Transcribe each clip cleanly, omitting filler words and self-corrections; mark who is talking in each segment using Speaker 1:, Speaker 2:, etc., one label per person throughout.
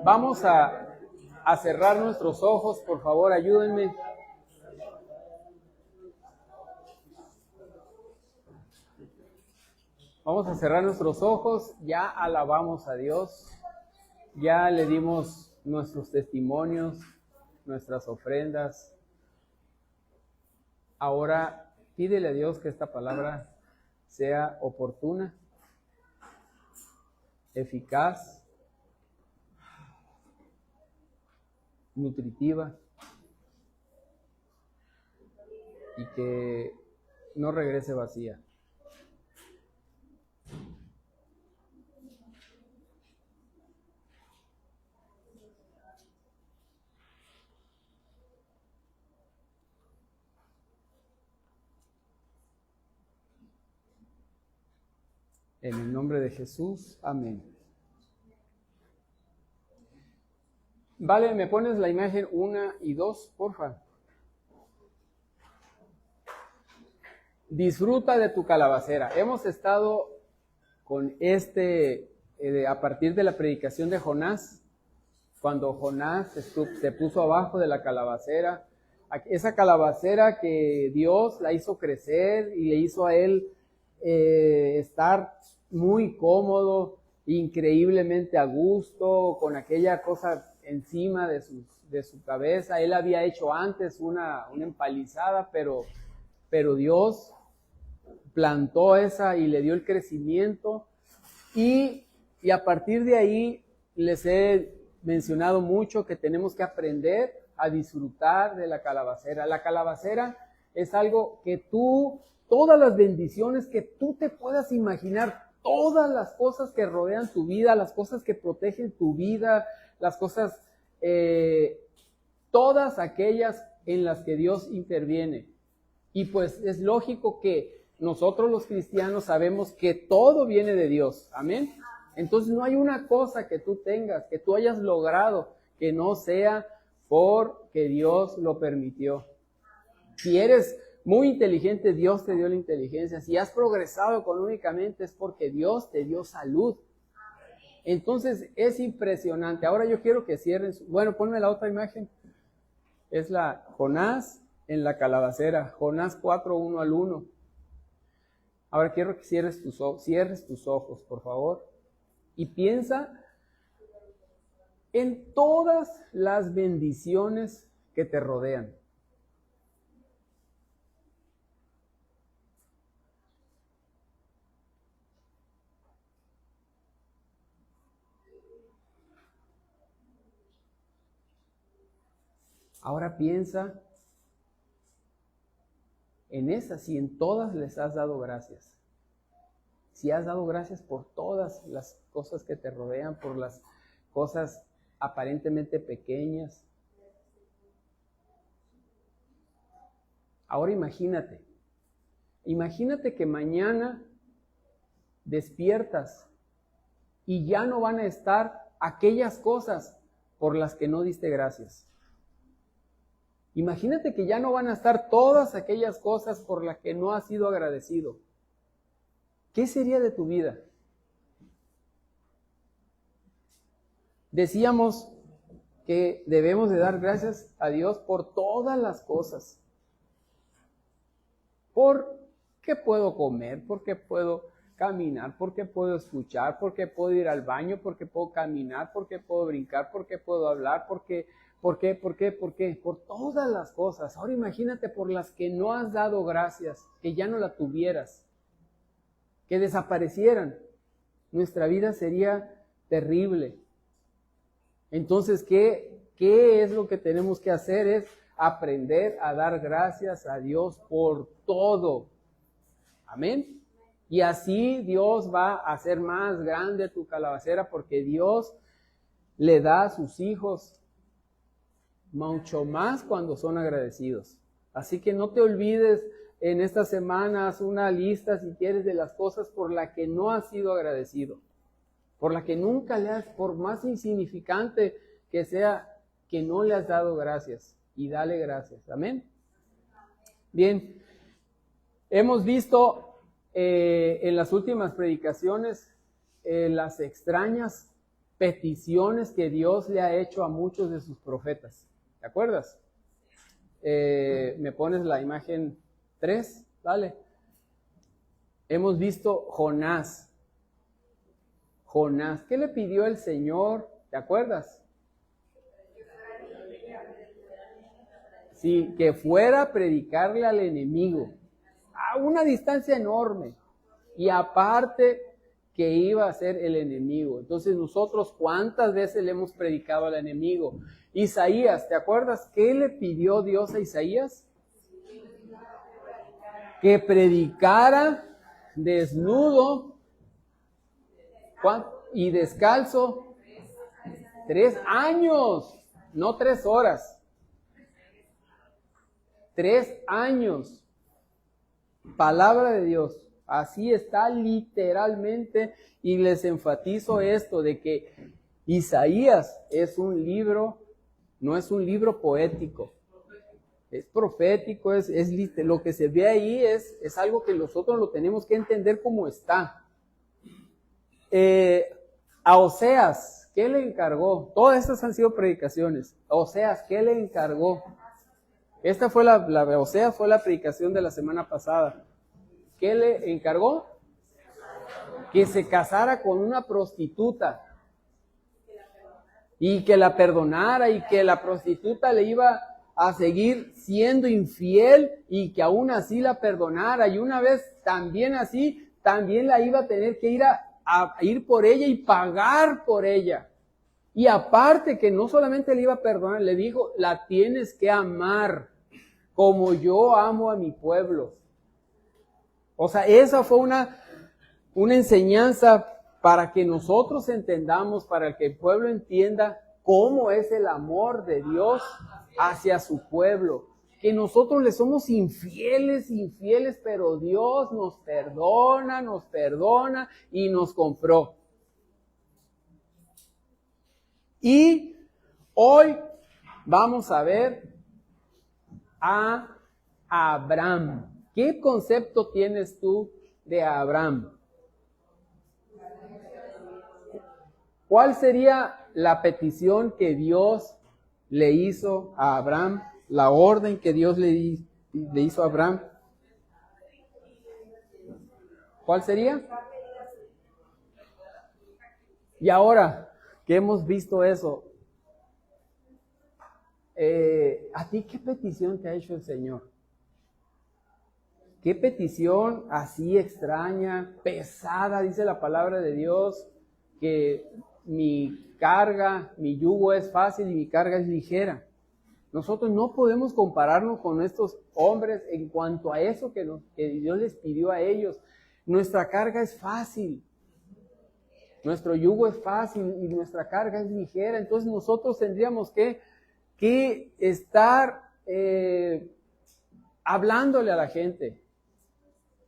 Speaker 1: Vamos a cerrar nuestros ojos, por favor, ayúdenme. Vamos a cerrar nuestros ojos, ya alabamos a Dios, ya le dimos nuestros testimonios, nuestras ofrendas. Ahora pídele a Dios que esta palabra sea oportuna, eficaz, nutritiva y que no regrese vacía. En el nombre de Jesús, amén. Vale, ¿me pones la imagen 1 y 2, porfa? Disfruta de tu calabacera. Hemos estado con a partir de la predicación de Jonás, cuando Jonás se puso abajo de la calabacera, esa calabacera que Dios la hizo crecer y le hizo a él estar muy cómodo, increíblemente a gusto, con aquella cosa encima de su cabeza. Él había hecho antes una empalizada, pero Dios plantó esa y le dio el crecimiento. Y a partir de ahí les he mencionado mucho que tenemos que aprender a disfrutar de la calabacera. La calabacera es algo que todas las bendiciones que tú te puedas imaginar, todas las cosas que rodean tu vida, las cosas que protegen tu vida, las cosas, todas aquellas en las que Dios interviene. Y pues es lógico que nosotros los cristianos sabemos que todo viene de Dios. Amén. Entonces no hay una cosa que tú tengas, que tú hayas logrado, que no sea porque Dios lo permitió. Si eres muy inteligente, Dios te dio la inteligencia. Si has progresado económicamente, es porque Dios te dio salud. Entonces es impresionante. Ahora yo quiero que cierren. Bueno, ponme la otra imagen. Es la Jonás en la calabacera. Jonás 4, 1 al 1. Ahora quiero que cierres tus ojos, por favor. Y piensa en todas las bendiciones que te rodean. Ahora piensa en esas y en todas les has dado gracias. Si has dado gracias por todas las cosas que te rodean, por las cosas aparentemente pequeñas. Ahora imagínate que mañana despiertas y ya no van a estar aquellas cosas por las que no diste gracias. Imagínate que ya no van a estar todas aquellas cosas por las que no has sido agradecido. ¿Qué sería de tu vida? Decíamos que debemos de dar gracias a Dios por todas las cosas. ¿Por qué puedo comer? ¿Por qué puedo caminar? ¿Por qué puedo escuchar? ¿Por qué puedo ir al baño? ¿Por qué puedo caminar? ¿Por qué puedo brincar? ¿Por qué puedo hablar? ¿Por qué? Por todas las cosas. Ahora imagínate por las que no has dado gracias, que ya no la tuvieras, que desaparecieran. Nuestra vida sería terrible. Entonces, ¿qué es lo que tenemos que hacer? Es aprender a dar gracias a Dios por todo. Amén. Y así Dios va a hacer más grande tu calabacera, porque Dios le da a sus hijos mucho más cuando son agradecidos. Así que no te olvides en estas semanas una lista, si quieres, de las cosas por las que no has sido agradecido, por la que nunca por más insignificante que sea, que no le has dado gracias, y dale gracias. Amén. Bien, hemos visto en las últimas predicaciones las extrañas peticiones que Dios le ha hecho a muchos de sus profetas. ¿Te acuerdas? ¿Me pones la imagen 3? Dale. Hemos visto Jonás. Jonás, ¿qué le pidió el Señor? ¿Te acuerdas? Sí, que fuera a predicarle al enemigo a una distancia enorme. Y aparte que iba a ser el enemigo. Entonces nosotros, ¿cuántas veces le hemos predicado al enemigo? Isaías, ¿te acuerdas qué le pidió Dios a Isaías? Que predicara desnudo y descalzo 3 años, no 3 horas. 3 años. Palabra de Dios. Así está literalmente, y les enfatizo esto de que Isaías es un libro, no es un libro poético, es profético, lo que se ve ahí es algo que nosotros lo tenemos que entender como está. A Oseas, ¿qué le encargó? Todas estas han sido predicaciones. A Oseas, ¿qué le encargó? Esta fue Oseas fue la predicación de la semana pasada. ¿Qué le encargó? Que se casara con una prostituta y que la perdonara, y que la prostituta le iba a seguir siendo infiel y que aún así la perdonara, y una vez también así, también la iba a tener que ir a ir por ella y pagar por ella. Y aparte que no solamente le iba a perdonar, le dijo, la tienes que amar como yo amo a mi pueblo. O sea, esa fue una enseñanza para que nosotros entendamos, para que el pueblo entienda cómo es el amor de Dios hacia su pueblo. Que nosotros le somos infieles, pero Dios nos perdona y nos compró. Y hoy vamos a ver a Abraham. ¿Qué concepto tienes tú de Abraham? ¿Cuál sería la petición que Dios le hizo a Abraham? La orden que Dios le hizo a Abraham. ¿Cuál sería? Y ahora que hemos visto eso, ¿a ti qué petición te ha hecho el Señor? ¿Qué petición así extraña, pesada? Dice la palabra de Dios que mi yugo es fácil y mi carga es ligera. Nosotros no podemos compararnos con estos hombres en cuanto a eso que Dios les pidió a ellos. Nuestra carga es fácil. Nuestro yugo es fácil y nuestra carga es ligera. Entonces nosotros tendríamos que estar hablándole a la gente,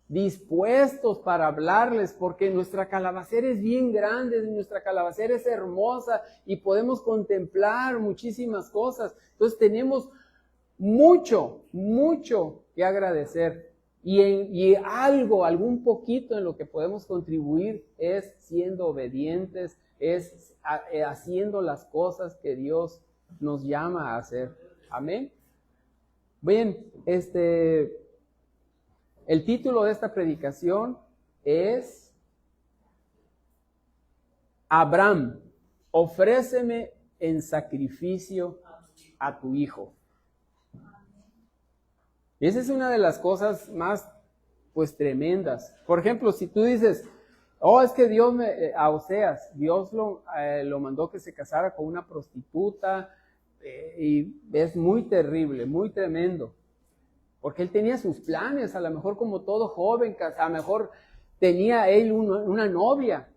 Speaker 1: dispuestos para hablarles, porque nuestra calabacera es bien grande, nuestra calabacera es hermosa y podemos contemplar muchísimas cosas. Entonces tenemos mucho que agradecer, y algún poquito en lo que podemos contribuir es siendo obedientes, es haciendo las cosas que Dios nos llama a hacer. Amén. Bien, el título de esta predicación es Abraham, ofréceme en sacrificio a tu hijo. Y esa es una de las cosas más, tremendas. Por ejemplo, si tú dices, es que Dios a Oseas, Dios lo mandó que se casara con una prostituta, y es muy terrible, muy tremendo. Porque él tenía sus planes, a lo mejor como todo joven, a lo mejor tenía él una novia.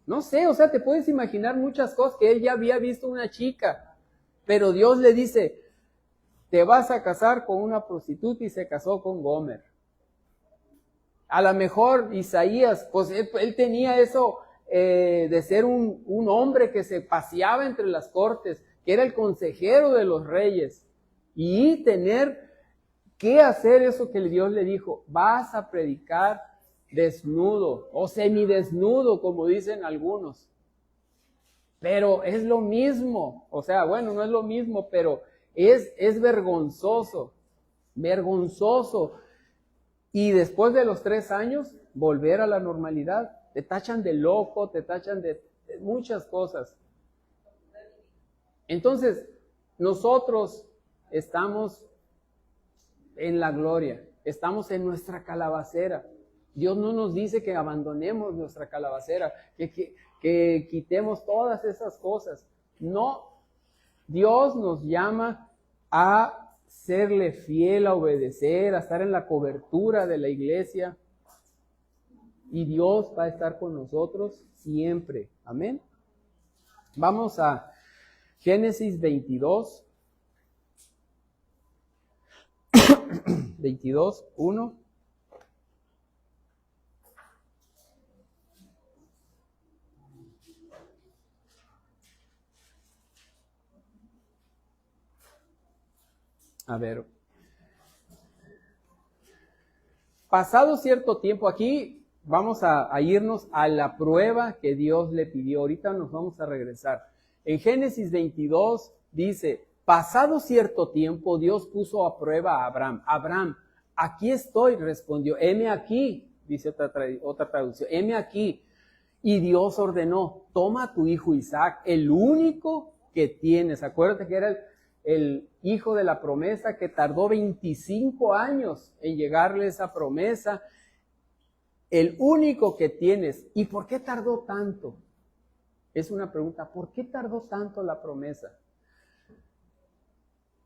Speaker 1: No sé, te puedes imaginar muchas cosas, que él ya había visto una chica, pero Dios le dice, te vas a casar con una prostituta, y se casó con Gomer. A lo mejor Isaías, él tenía eso de ser un hombre que se paseaba entre las cortes, que era el consejero de los reyes, y tener que hacer eso que Dios le dijo, vas a predicar desnudo o semidesnudo, como dicen algunos. pero es lo mismo. O sea, bueno, no es lo mismo, pero es vergonzoso, vergonzoso. Y después de los 3 años, volver a la normalidad. Te tachan de loco, te tachan de muchas cosas. Entonces, nosotros estamos en la gloria, estamos en nuestra calabacera. Dios no nos dice que abandonemos nuestra calabacera, que quitemos todas esas cosas. No, Dios nos llama a serle fiel, a obedecer, a estar en la cobertura de la iglesia. Y Dios va a estar con nosotros siempre. Amén. Vamos a Génesis 22. 22, 1. A ver. Pasado cierto tiempo, aquí vamos a irnos a la prueba que Dios le pidió. Ahorita nos vamos a regresar. En Génesis 22 dice, pasado cierto tiempo, Dios puso a prueba a Abraham. Abraham, aquí estoy, respondió. Heme aquí, dice otra traducción. Heme aquí. Y Dios ordenó, toma a tu hijo Isaac, el único que tienes. Acuérdate que era el hijo de la promesa que tardó 25 años en llegarle esa promesa. El único que tienes. ¿Y por qué tardó tanto? Es una pregunta, ¿por qué tardó tanto la promesa?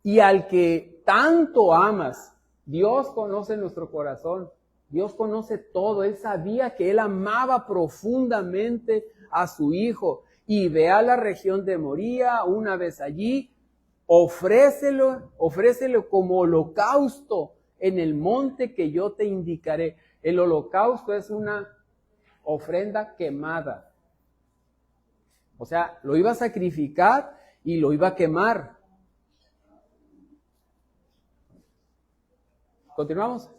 Speaker 1: Y al que tanto amas, Dios conoce nuestro corazón, Dios conoce todo, Él sabía que Él amaba profundamente a su hijo. Y ve a la región de Moría, una vez allí, ofrécelo como holocausto en el monte que yo te indicaré. El holocausto es una ofrenda quemada. O sea, lo iba a sacrificar y lo iba a quemar. Continuamos.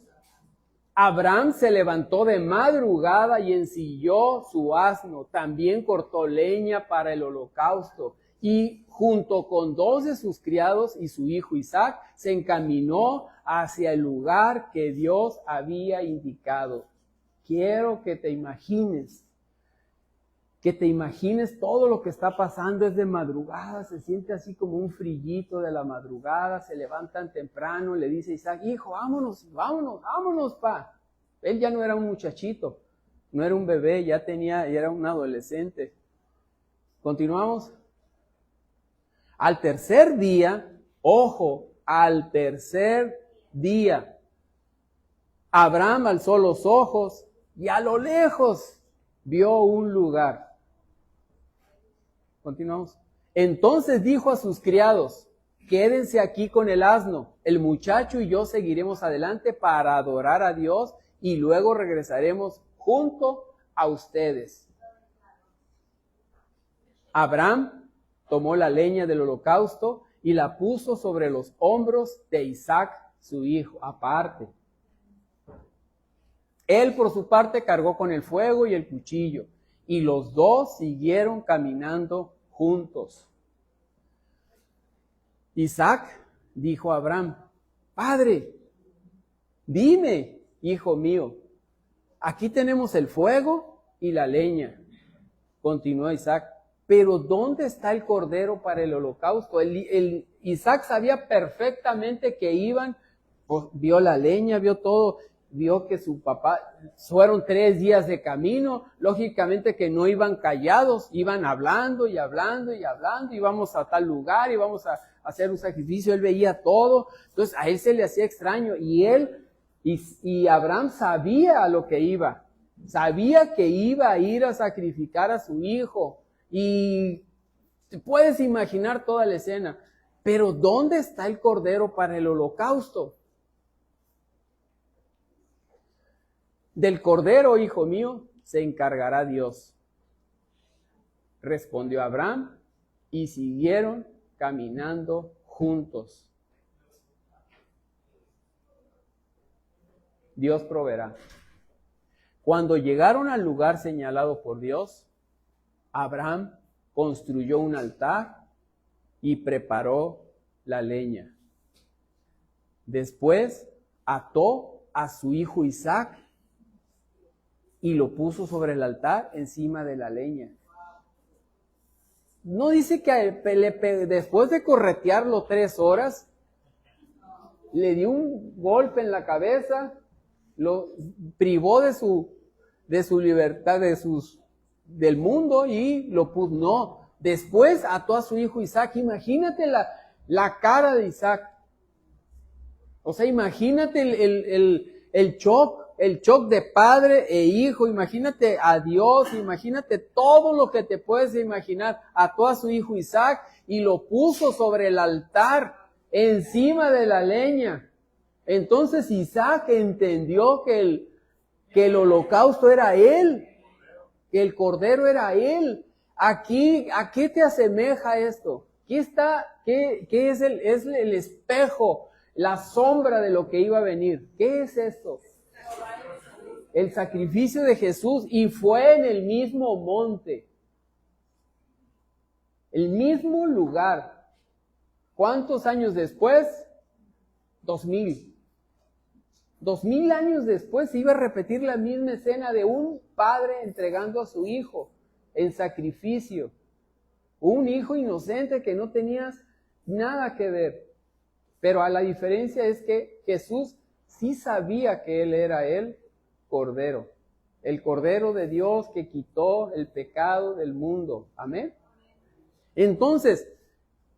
Speaker 1: Abraham se levantó de madrugada y ensilló su asno. También cortó leña para el holocausto. Y junto con 2 de sus criados y su hijo Isaac, se encaminó hacia el lugar que Dios había indicado. Quiero que te imagines todo lo que está pasando. Es de madrugada, se siente así como un frillito de la madrugada, se levantan temprano, le dice Isaac, hijo, vámonos, pa. Él ya no era un muchachito, no era un bebé, ya era un adolescente. Continuamos. Al tercer día, al tercer día, Abraham alzó los ojos y a lo lejos vio un lugar. Continuamos. Entonces dijo a sus criados, quédense aquí con el asno, el muchacho y yo seguiremos adelante para adorar a Dios y luego regresaremos junto a ustedes. Abraham tomó la leña del holocausto y la puso sobre los hombros de Isaac, su hijo, aparte. Él por su parte cargó con el fuego y el cuchillo, y los dos siguieron caminando juntos. Isaac dijo a Abraham, Padre, dime, hijo mío, aquí tenemos el fuego y la leña. Continuó Isaac, pero ¿dónde está el cordero para el holocausto? Isaac sabía perfectamente que iban, pues, vio la leña, vio todo, vio que su papá, fueron 3 días de camino, lógicamente que no iban callados, iban hablando y hablando y hablando, íbamos a tal lugar, íbamos a hacer un sacrificio, él veía todo, entonces a él se le hacía extraño, y Abraham sabía a lo que iba, sabía que iba a ir a sacrificar a su hijo, y te puedes imaginar toda la escena, pero ¿dónde está el cordero para el holocausto? Del cordero, hijo mío, se encargará Dios. Respondió Abraham y siguieron caminando juntos. Dios proveerá. Cuando llegaron al lugar señalado por Dios, Abraham construyó un altar y preparó la leña. Después ató a su hijo Isaac y lo puso sobre el altar encima de la leña. No dice que después de corretearlo 3 horas, le dio un golpe en la cabeza, lo privó de su libertad, del mundo y lo puso. No, después ató a su hijo Isaac. Imagínate la cara de Isaac. O sea, imagínate el shock de padre e hijo. Imagínate a Dios, imagínate todo lo que te puedes imaginar. Ató a su hijo Isaac y lo puso sobre el altar, encima de la leña. Entonces Isaac entendió que el holocausto era él, que el cordero era él. Aquí, ¿a qué te asemeja esto? ¿Qué es el espejo, la sombra de lo que iba a venir? ¿Qué es esto? El sacrificio de Jesús, y fue en el mismo monte, el mismo lugar. ¿Cuántos años después? 2000. 2000 años después se iba a repetir la misma escena de un padre entregando a su hijo en sacrificio. Un hijo inocente que no tenía nada que ver. Pero la diferencia es que Jesús sí sabía que Él era el Cordero. El Cordero de Dios que quitó el pecado del mundo. Amén. Entonces,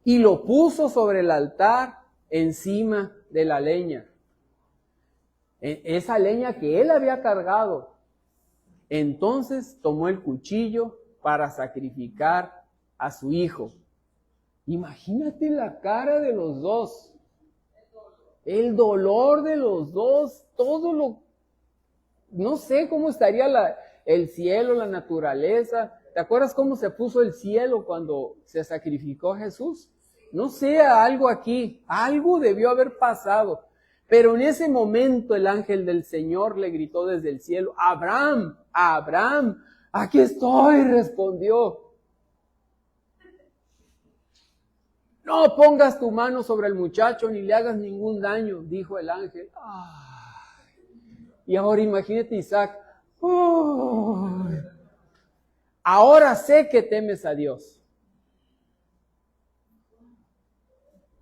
Speaker 1: y lo puso sobre el altar encima de la leña. Esa leña que él había cargado. Entonces tomó el cuchillo para sacrificar a su hijo. Imagínate la cara de los dos. El dolor de los dos. No sé cómo estaría el cielo, la naturaleza. ¿Te acuerdas cómo se puso el cielo cuando se sacrificó Jesús? No sé, algo aquí. Algo debió haber pasado. Pero en ese momento el ángel del Señor le gritó desde el cielo: Abraham, Abraham, aquí estoy, respondió. No pongas tu mano sobre el muchacho ni le hagas ningún daño, dijo el ángel. Y ahora imagínate Isaac. Ahora sé que temes a Dios.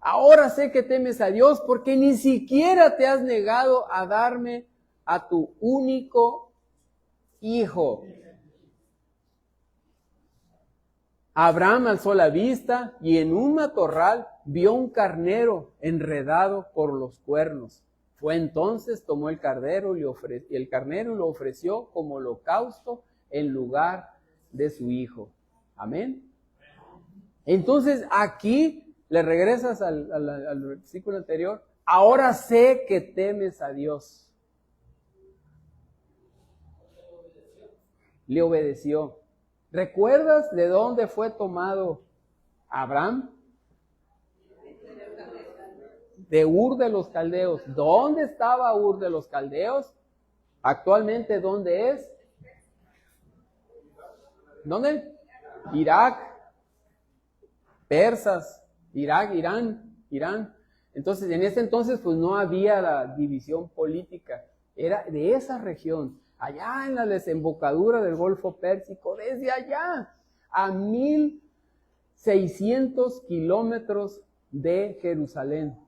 Speaker 1: Ahora sé que temes a Dios porque ni siquiera te has negado a darme a tu único hijo. Abraham alzó la vista y en un matorral vio un carnero enredado por los cuernos. Fue entonces, tomó el carnero y lo ofreció como holocausto en lugar de su hijo. Amén. Entonces aquí le regresas al versículo anterior. Ahora sé que temes a Dios. Le obedeció. ¿Recuerdas de dónde fue tomado Abraham? De Ur de los Caldeos. ¿Dónde estaba Ur de los Caldeos? Actualmente, ¿dónde es? ¿Dónde? Irak. Persas. Irak, Irán. Entonces, en ese entonces, pues no había la división política. Era de esa región, allá en la desembocadura del Golfo Pérsico, desde allá a 1600 kilómetros de Jerusalén.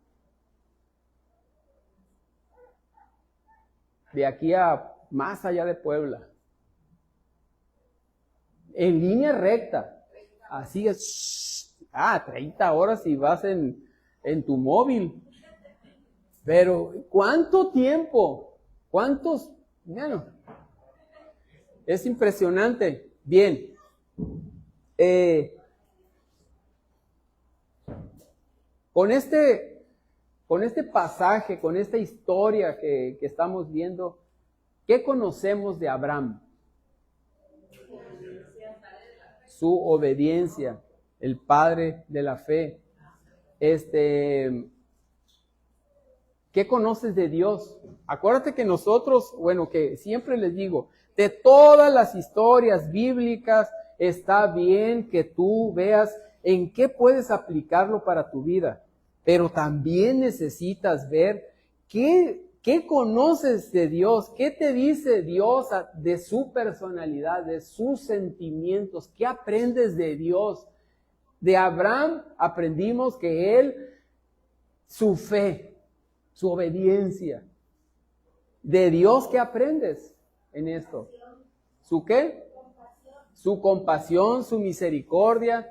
Speaker 1: De aquí a más allá de Puebla. En línea recta. Así es. 30 horas si vas en tu móvil. Pero, ¿cuánto tiempo? ¿Cuántos? Bueno, es impresionante. Bien. Con este pasaje, con esta historia que estamos viendo, ¿qué conocemos de Abraham? Su obediencia. El padre de la fe. ¿Qué conoces de Dios? Acuérdate que nosotros, que siempre les digo, de todas las historias bíblicas, está bien que tú veas en qué puedes aplicarlo para tu vida, pero también necesitas ver qué conoces de Dios, qué te dice Dios de su personalidad, de sus sentimientos, qué aprendes de Dios. De Abraham aprendimos que él, su fe, su obediencia. De Dios, ¿qué aprendes en esto? ¿Su qué? Su compasión, su misericordia,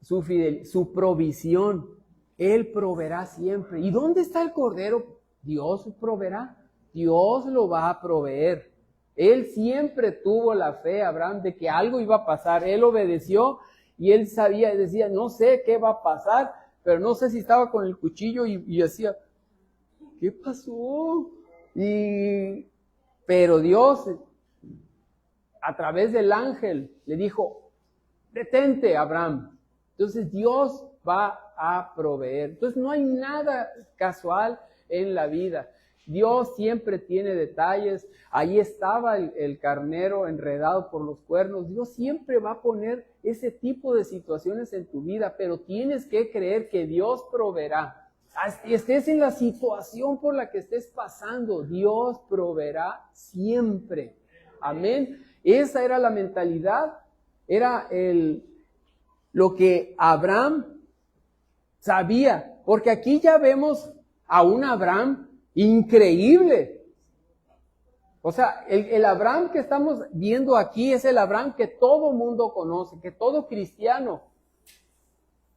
Speaker 1: su fidelidad, su provisión. Él proveerá siempre. ¿Y dónde está el cordero? Dios proveerá. Dios lo va a proveer. Él siempre tuvo la fe, Abraham, de que algo iba a pasar. Él obedeció y él sabía, decía, no sé qué va a pasar, pero no sé si estaba con el cuchillo y decía, ¿qué pasó? Pero Dios, a través del ángel, le dijo, detente, Abraham. Entonces Dios va a proveer. Entonces no hay nada casual en la vida. Dios siempre tiene detalles. Ahí estaba el carnero enredado por los cuernos. Dios siempre va a poner ese tipo de situaciones en tu vida, pero tienes que creer que Dios proveerá. Estés en la situación por la que estés pasando, Dios proveerá siempre. Amén. Esa era la mentalidad, era lo que Abraham sabía, porque aquí ya vemos a un Abraham increíble. O sea, el Abraham que estamos viendo aquí es el Abraham que todo mundo conoce, que todo cristiano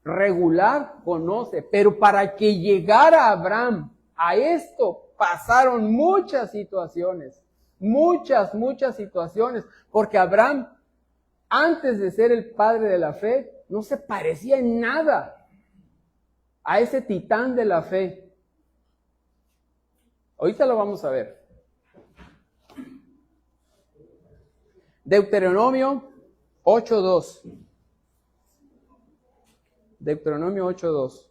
Speaker 1: regular conoce, pero para que llegara Abraham a esto pasaron muchas situaciones, muchas situaciones, porque Abraham, antes de ser el padre de la fe, no se parecía en nada a ese titán de la fe. Ahorita lo vamos a ver. Deuteronomio 8:2. Deuteronomio 8:2.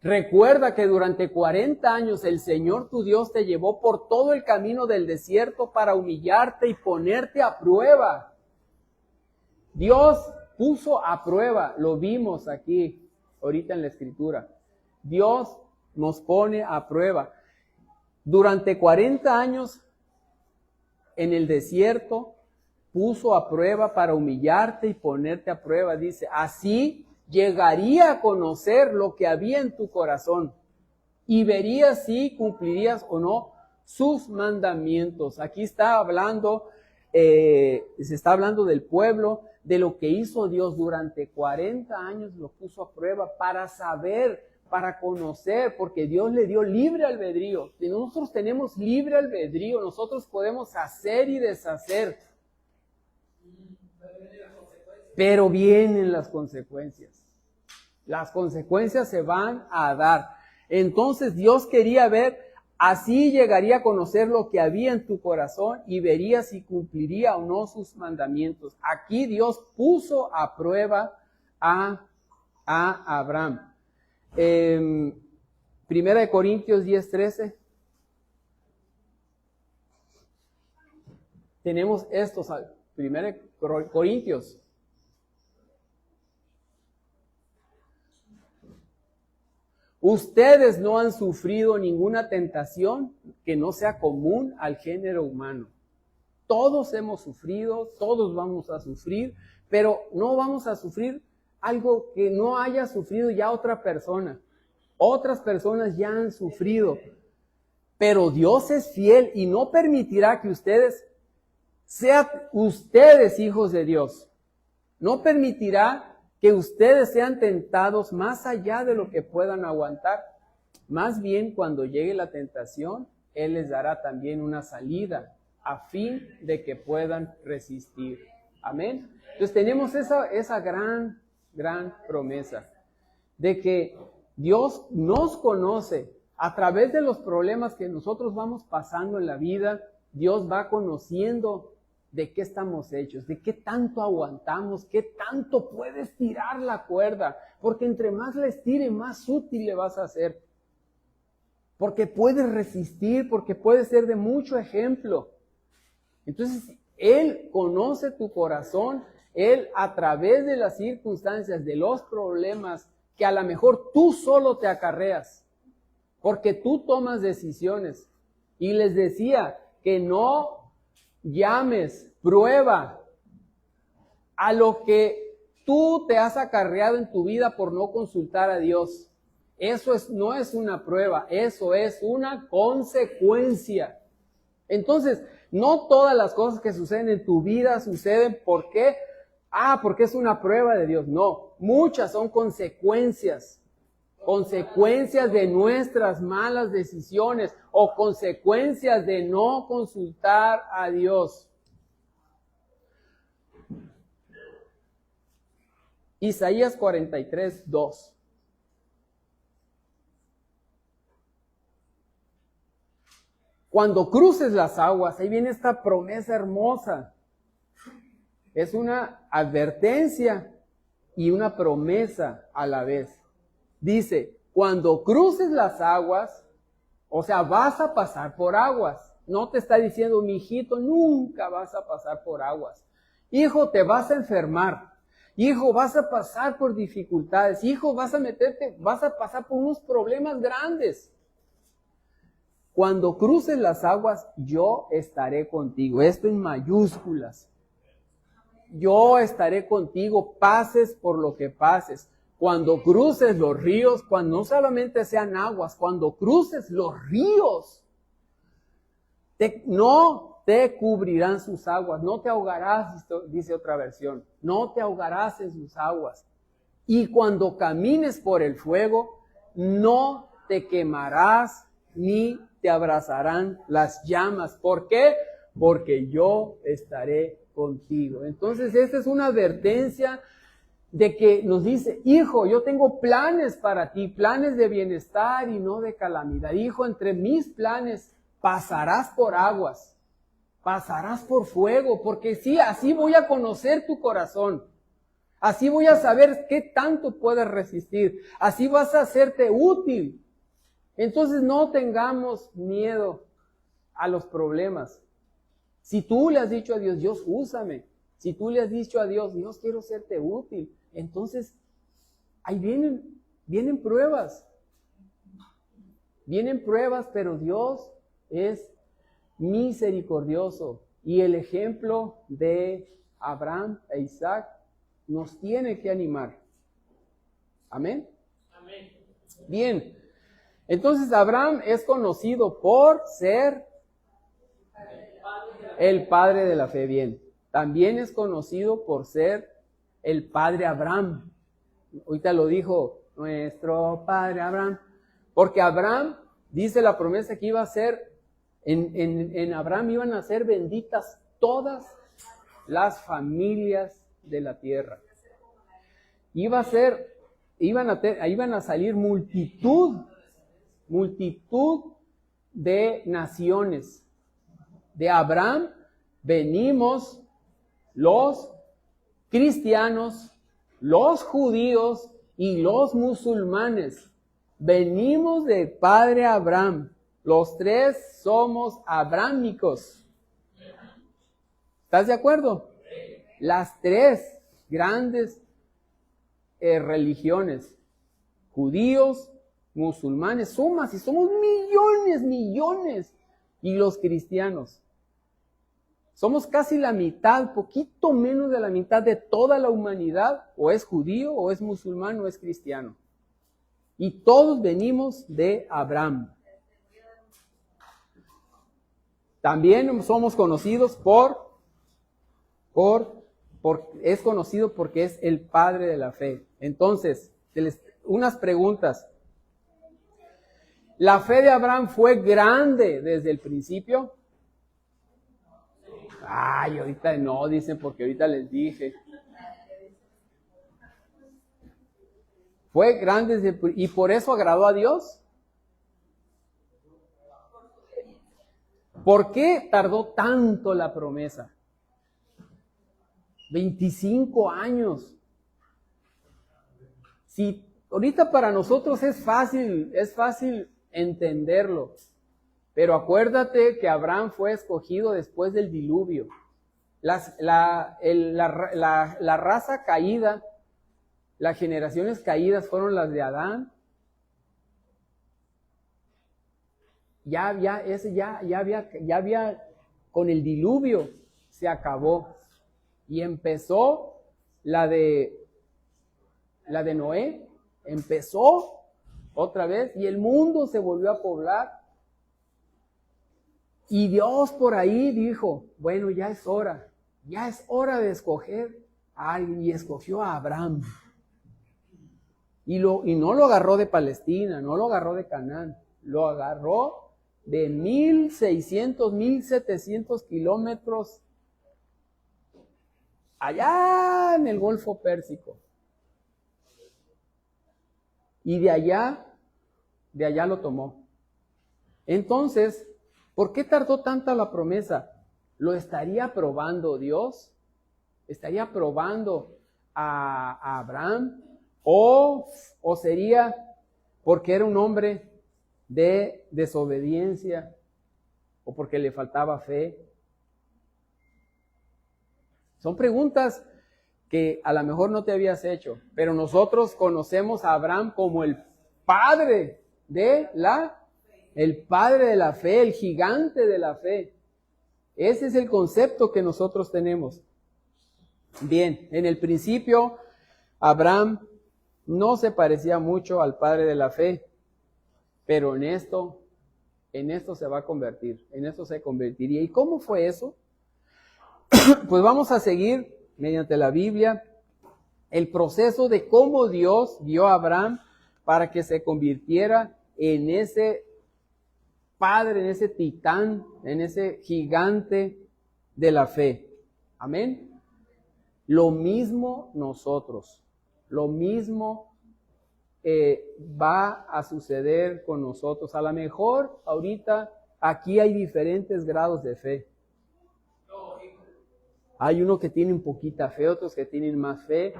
Speaker 1: Recuerda que durante 40 años el Señor tu Dios te llevó por todo el camino del desierto para humillarte y ponerte a prueba. Dios puso a prueba, lo vimos aquí ahorita en la Escritura. Dios nos pone a prueba. Durante 40 años en el desierto puso a prueba para humillarte y ponerte a prueba. Dice, así llegaría a conocer lo que había en tu corazón y vería si cumplirías o no sus mandamientos. Aquí está hablando, se está hablando del pueblo, de lo que hizo Dios durante 40 años, lo puso a prueba para saber, para conocer, porque Dios le dio libre albedrío. Y nosotros tenemos libre albedrío, nosotros podemos hacer y deshacer. Pero vienen las consecuencias. Las consecuencias se van a dar. Entonces Dios quería ver, así llegaría a conocer lo que había en tu corazón y vería si cumpliría o no sus mandamientos. Aquí Dios puso a prueba a Abraham. Primera de Corintios 10:13. Tenemos estos, Primera de Corintios. Ustedes no han sufrido ninguna tentación que no sea común al género humano. Todos hemos sufrido, todos vamos a sufrir, pero no vamos a sufrir algo que no haya sufrido ya otra persona. Otras personas ya han sufrido, pero Dios es fiel y no permitirá que ustedes sean hijos de Dios. No permitirá que ustedes sean tentados más allá de lo que puedan aguantar. Más bien, cuando llegue la tentación, Él les dará también una salida a fin de que puedan resistir. Amén. Entonces tenemos esa gran promesa de que Dios nos conoce a través de los problemas que nosotros vamos pasando en la vida. Dios va conociendo de qué estamos hechos, de qué tanto aguantamos, qué tanto puedes tirar la cuerda, porque entre más la estire, más útil le vas a hacer, porque puedes resistir, porque puedes ser de mucho ejemplo. Entonces, Él conoce tu corazón. Él, a través de las circunstancias, de los problemas que a lo mejor tú solo te acarreas, porque tú tomas decisiones. Y les decía que no llames prueba a lo que tú te has acarreado en tu vida por no consultar a Dios. Eso no es una prueba, eso es una consecuencia. Entonces, no todas las cosas que suceden en tu vida suceden porque es una prueba de Dios. No, muchas son consecuencias de nuestras malas decisiones o consecuencias de no consultar a Dios. Isaías 43, 2. Cuando cruces las aguas, ahí viene esta promesa hermosa. Es una advertencia y una promesa a la vez. Dice, cuando cruces las aguas, o sea, vas a pasar por aguas. No te está diciendo, mi hijito, nunca vas a pasar por aguas. Hijo, te vas a enfermar. Hijo, vas a pasar por dificultades. Hijo, vas a pasar por unos problemas grandes. Cuando cruces las aguas, yo estaré contigo. Esto en mayúsculas. Yo estaré contigo, pases por lo que pases. Cuando cruces los ríos, cuando no solamente sean aguas, cuando cruces los ríos, no te cubrirán sus aguas, no te ahogarás, dice otra versión, no te ahogarás en sus aguas. Y cuando camines por el fuego, no te quemarás ni te abrazarán las llamas. ¿Por qué? Porque yo estaré contigo. Entonces, esta es una advertencia de que nos dice, hijo, yo tengo planes para ti, planes de bienestar y no de calamidad. Hijo, entre mis planes pasarás por aguas, pasarás por fuego, porque sí, así voy a conocer tu corazón. Así voy a saber qué tanto puedes resistir. Así vas a hacerte útil. Entonces no tengamos miedo a los problemas. Si tú le has dicho a Dios, Dios, úsame. Si tú le has dicho a Dios, Dios, quiero serte útil. Entonces, ahí vienen pruebas. Vienen pruebas, pero Dios es misericordioso. Y el ejemplo de Abraham e Isaac nos tiene que animar. ¿Amén? Amén. Bien. Entonces, Abraham es conocido por ser el padre de la fe. Bien. También es conocido por ser el padre Abraham. Ahorita lo dijo nuestro padre Abraham. Porque Abraham, dice la promesa que iba a ser, en Abraham iban a ser benditas todas las familias de la tierra. Iban a salir multitud de naciones. De Abraham venimos los cristianos, los judíos y los musulmanes. Venimos del padre Abraham. Los tres somos abrámicos. ¿Estás de acuerdo? Las tres grandes religiones, judíos, musulmanes, somos millones, y los cristianos. Somos casi la mitad, poquito menos de la mitad de toda la humanidad, o es judío, o es musulmán, o es cristiano. Y todos venimos de Abraham. También somos conocidos es conocido porque es el padre de la fe. Entonces, unas preguntas. ¿La fe de Abraham fue grande desde el principio? Ay, ahorita no, dicen, porque ahorita les dije. ¿Fue grande y por eso agradó a Dios? ¿Por qué tardó tanto la promesa? 25 años. Si ahorita para nosotros es fácil entenderlo. Pero acuérdate que Abraham fue escogido después del diluvio. La raza caída, las generaciones caídas fueron las de Adán. Ya había, con el diluvio se acabó. Y empezó la de Noé, empezó otra vez y el mundo se volvió a poblar. Y Dios por ahí dijo, bueno, ya es hora de escoger a alguien, y escogió a Abraham. Y no lo agarró de Palestina, no lo agarró de Canaán, lo agarró de 1,600, 1,700 kilómetros allá en el Golfo Pérsico. Y de allá lo tomó. Entonces, ¿por qué tardó tanta la promesa? ¿Lo estaría probando Dios? ¿Estaría probando a Abraham? ¿O sería porque era un hombre de desobediencia? ¿O porque le faltaba fe? Son preguntas que a lo mejor no te habías hecho, pero nosotros conocemos a Abraham como el padre de la fe, el gigante de la fe. Ese es el concepto que nosotros tenemos. Bien, en el principio, Abraham no se parecía mucho al padre de la fe, pero en esto se va a convertir, en esto se convertiría. ¿Y cómo fue eso? Pues vamos a seguir, mediante la Biblia, el proceso de cómo Dios guió a Abraham para que se convirtiera en ese padre, en ese titán, en ese gigante de la fe. Amén. Lo mismo nosotros, lo mismo va a suceder con nosotros. A lo mejor ahorita aquí hay diferentes grados de fe. Hay unos que tienen poquita fe, otros que tienen más fe.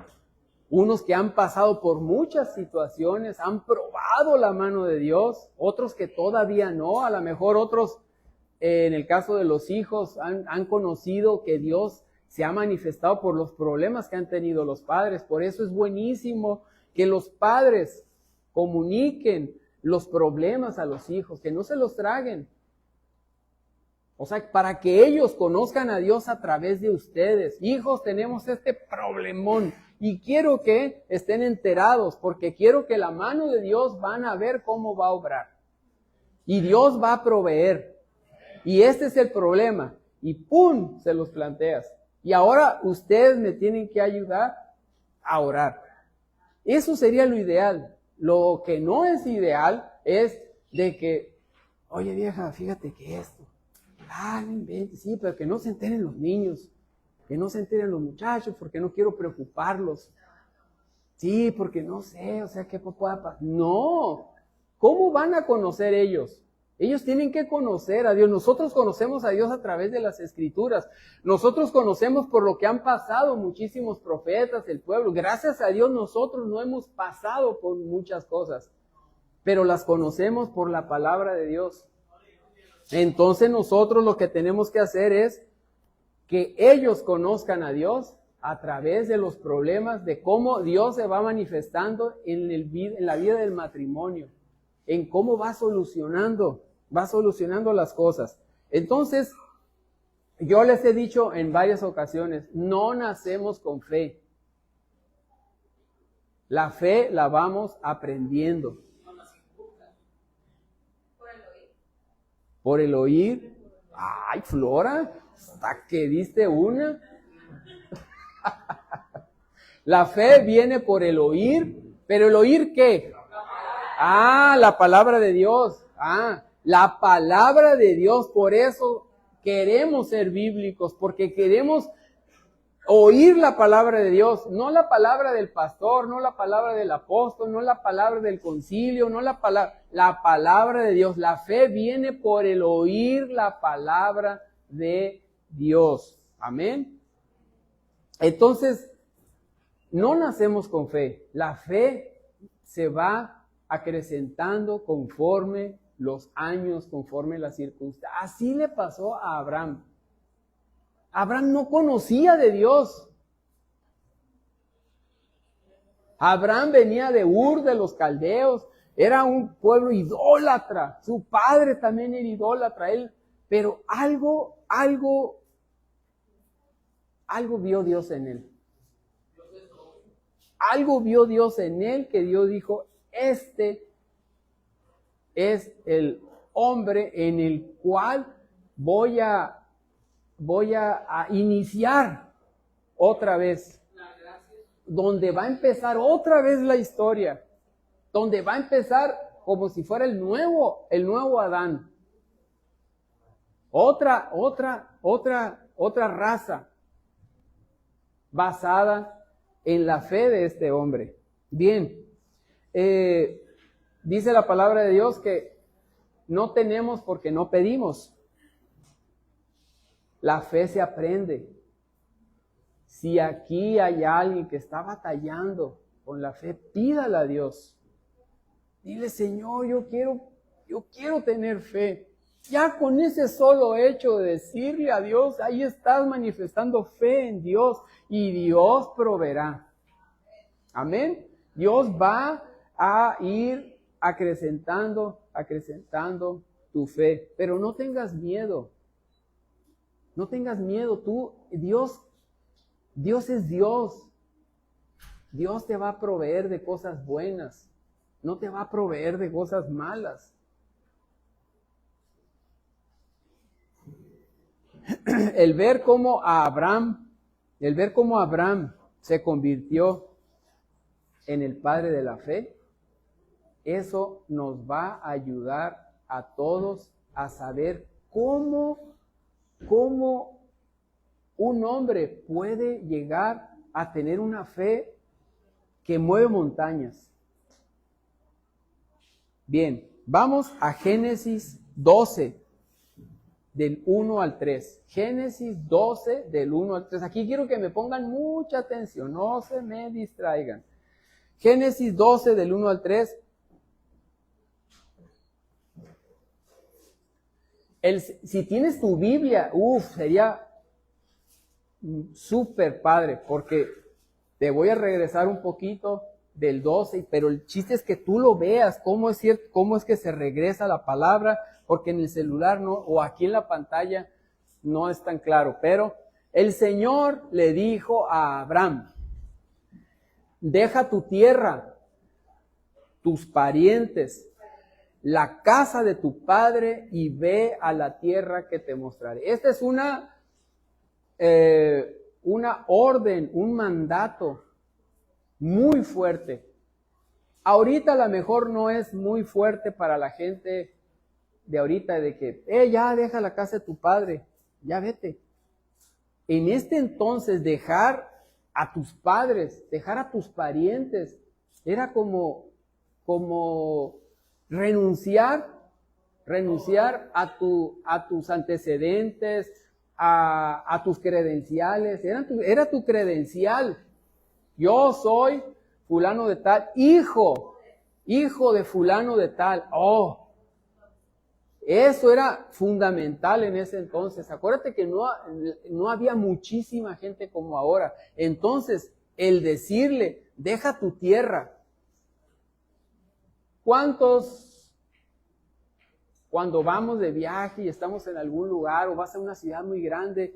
Speaker 1: Unos que han pasado por muchas situaciones, han probado la mano de Dios. Otros que todavía no. A lo mejor otros, en el caso de los hijos, han conocido que Dios se ha manifestado por los problemas que han tenido los padres. Por eso es buenísimo que los padres comuniquen los problemas a los hijos, que no se los traguen. O sea, para que ellos conozcan a Dios a través de ustedes. Hijos, tenemos este problemón y quiero que estén enterados, porque quiero que la mano de Dios van a ver cómo va a obrar. Y Dios va a proveer. Y este es el problema. Y ¡pum!, se los planteas. Y ahora ustedes me tienen que ayudar a orar. Eso sería lo ideal. Lo que no es ideal es de que, oye vieja, fíjate que esto. No inventes, sí, pero que no se enteren los niños, que no se enteren los muchachos, porque no quiero preocuparlos. Sí, porque no sé, o sea, ¿qué pueda pasar? No, ¿cómo van a conocer ellos? Ellos tienen que conocer a Dios. Nosotros conocemos a Dios a través de las Escrituras. Nosotros conocemos por lo que han pasado muchísimos profetas, el pueblo. Gracias a Dios nosotros no hemos pasado por muchas cosas, pero las conocemos por la palabra de Dios. Entonces nosotros lo que tenemos que hacer es que ellos conozcan a Dios a través de los problemas, de cómo Dios se va manifestando en la vida del matrimonio, en cómo va solucionando las cosas. Entonces, yo les he dicho en varias ocasiones, no nacemos con fe. La fe la vamos aprendiendo. Por el oír. Ay, Flora, hasta que diste una. La fe viene por el oír, pero ¿el oír qué? La palabra de Dios. La palabra de Dios. Por eso queremos ser bíblicos, porque queremos oír la palabra de Dios, no la palabra del pastor, no la palabra del apóstol, no la palabra del concilio, no la palabra de Dios. La fe viene por el oír la palabra de Dios. Amén. Entonces, no nacemos con fe. La fe se va acrecentando conforme los años, conforme las circunstancias. Así le pasó a Abraham. Abraham no conocía de Dios. Abraham venía de Ur, de los caldeos, era un pueblo idólatra, su padre también era idólatra, pero algo vio Dios en él. Algo vio Dios en él que Dios dijo, este es el hombre en el cual voy a iniciar otra vez. Donde va a empezar otra vez la historia, donde va a empezar como si fuera el nuevo Adán. Otra raza basada en la fe de este hombre. Bien, dice la palabra de Dios que no tenemos porque no pedimos. La fe se aprende. Si aquí hay alguien que está batallando con la fe, pídala a Dios. Dile, Señor, yo quiero tener fe. Ya con ese solo hecho de decirle a Dios, ahí estás manifestando fe en Dios y Dios proveerá. Amén. Dios va a ir acrecentando tu fe. Pero no tengas miedo. No tengas miedo. Dios es Dios. Dios te va a proveer de cosas buenas. No te va a proveer de cosas malas. El ver cómo Abraham se convirtió en el padre de la fe, eso nos va a ayudar a todos a saber cómo un hombre puede llegar a tener una fe que mueve montañas. Bien, vamos a Génesis 12, del 1 al 3. Génesis 12, del 1 al 3. Aquí quiero que me pongan mucha atención, no se me distraigan. Génesis 12, del 1 al 3. Si tienes tu Biblia, sería súper padre, porque te voy a regresar un poquito del 12, pero el chiste es que tú lo veas, cómo es que se regresa la palabra, porque en el celular no, o aquí en la pantalla no es tan claro. Pero el Señor le dijo a Abraham, deja tu tierra, tus parientes, la casa de tu padre y ve a la tierra que te mostraré. Esta es una orden, un mandato muy fuerte. Ahorita a lo mejor no es muy fuerte para la gente de ahorita, de que, ya deja la casa de tu padre, ya vete. En este entonces dejar a tus padres, dejar a tus parientes, era como renunciar a tus antecedentes, a tus credenciales, era tu credencial. Yo soy fulano de tal, hijo de fulano de tal. Eso era fundamental en ese entonces. Acuérdate que no había muchísima gente como ahora. Entonces, el decirle, deja tu tierra. ¿Cuántos, cuando vamos de viaje y estamos en algún lugar o vas a una ciudad muy grande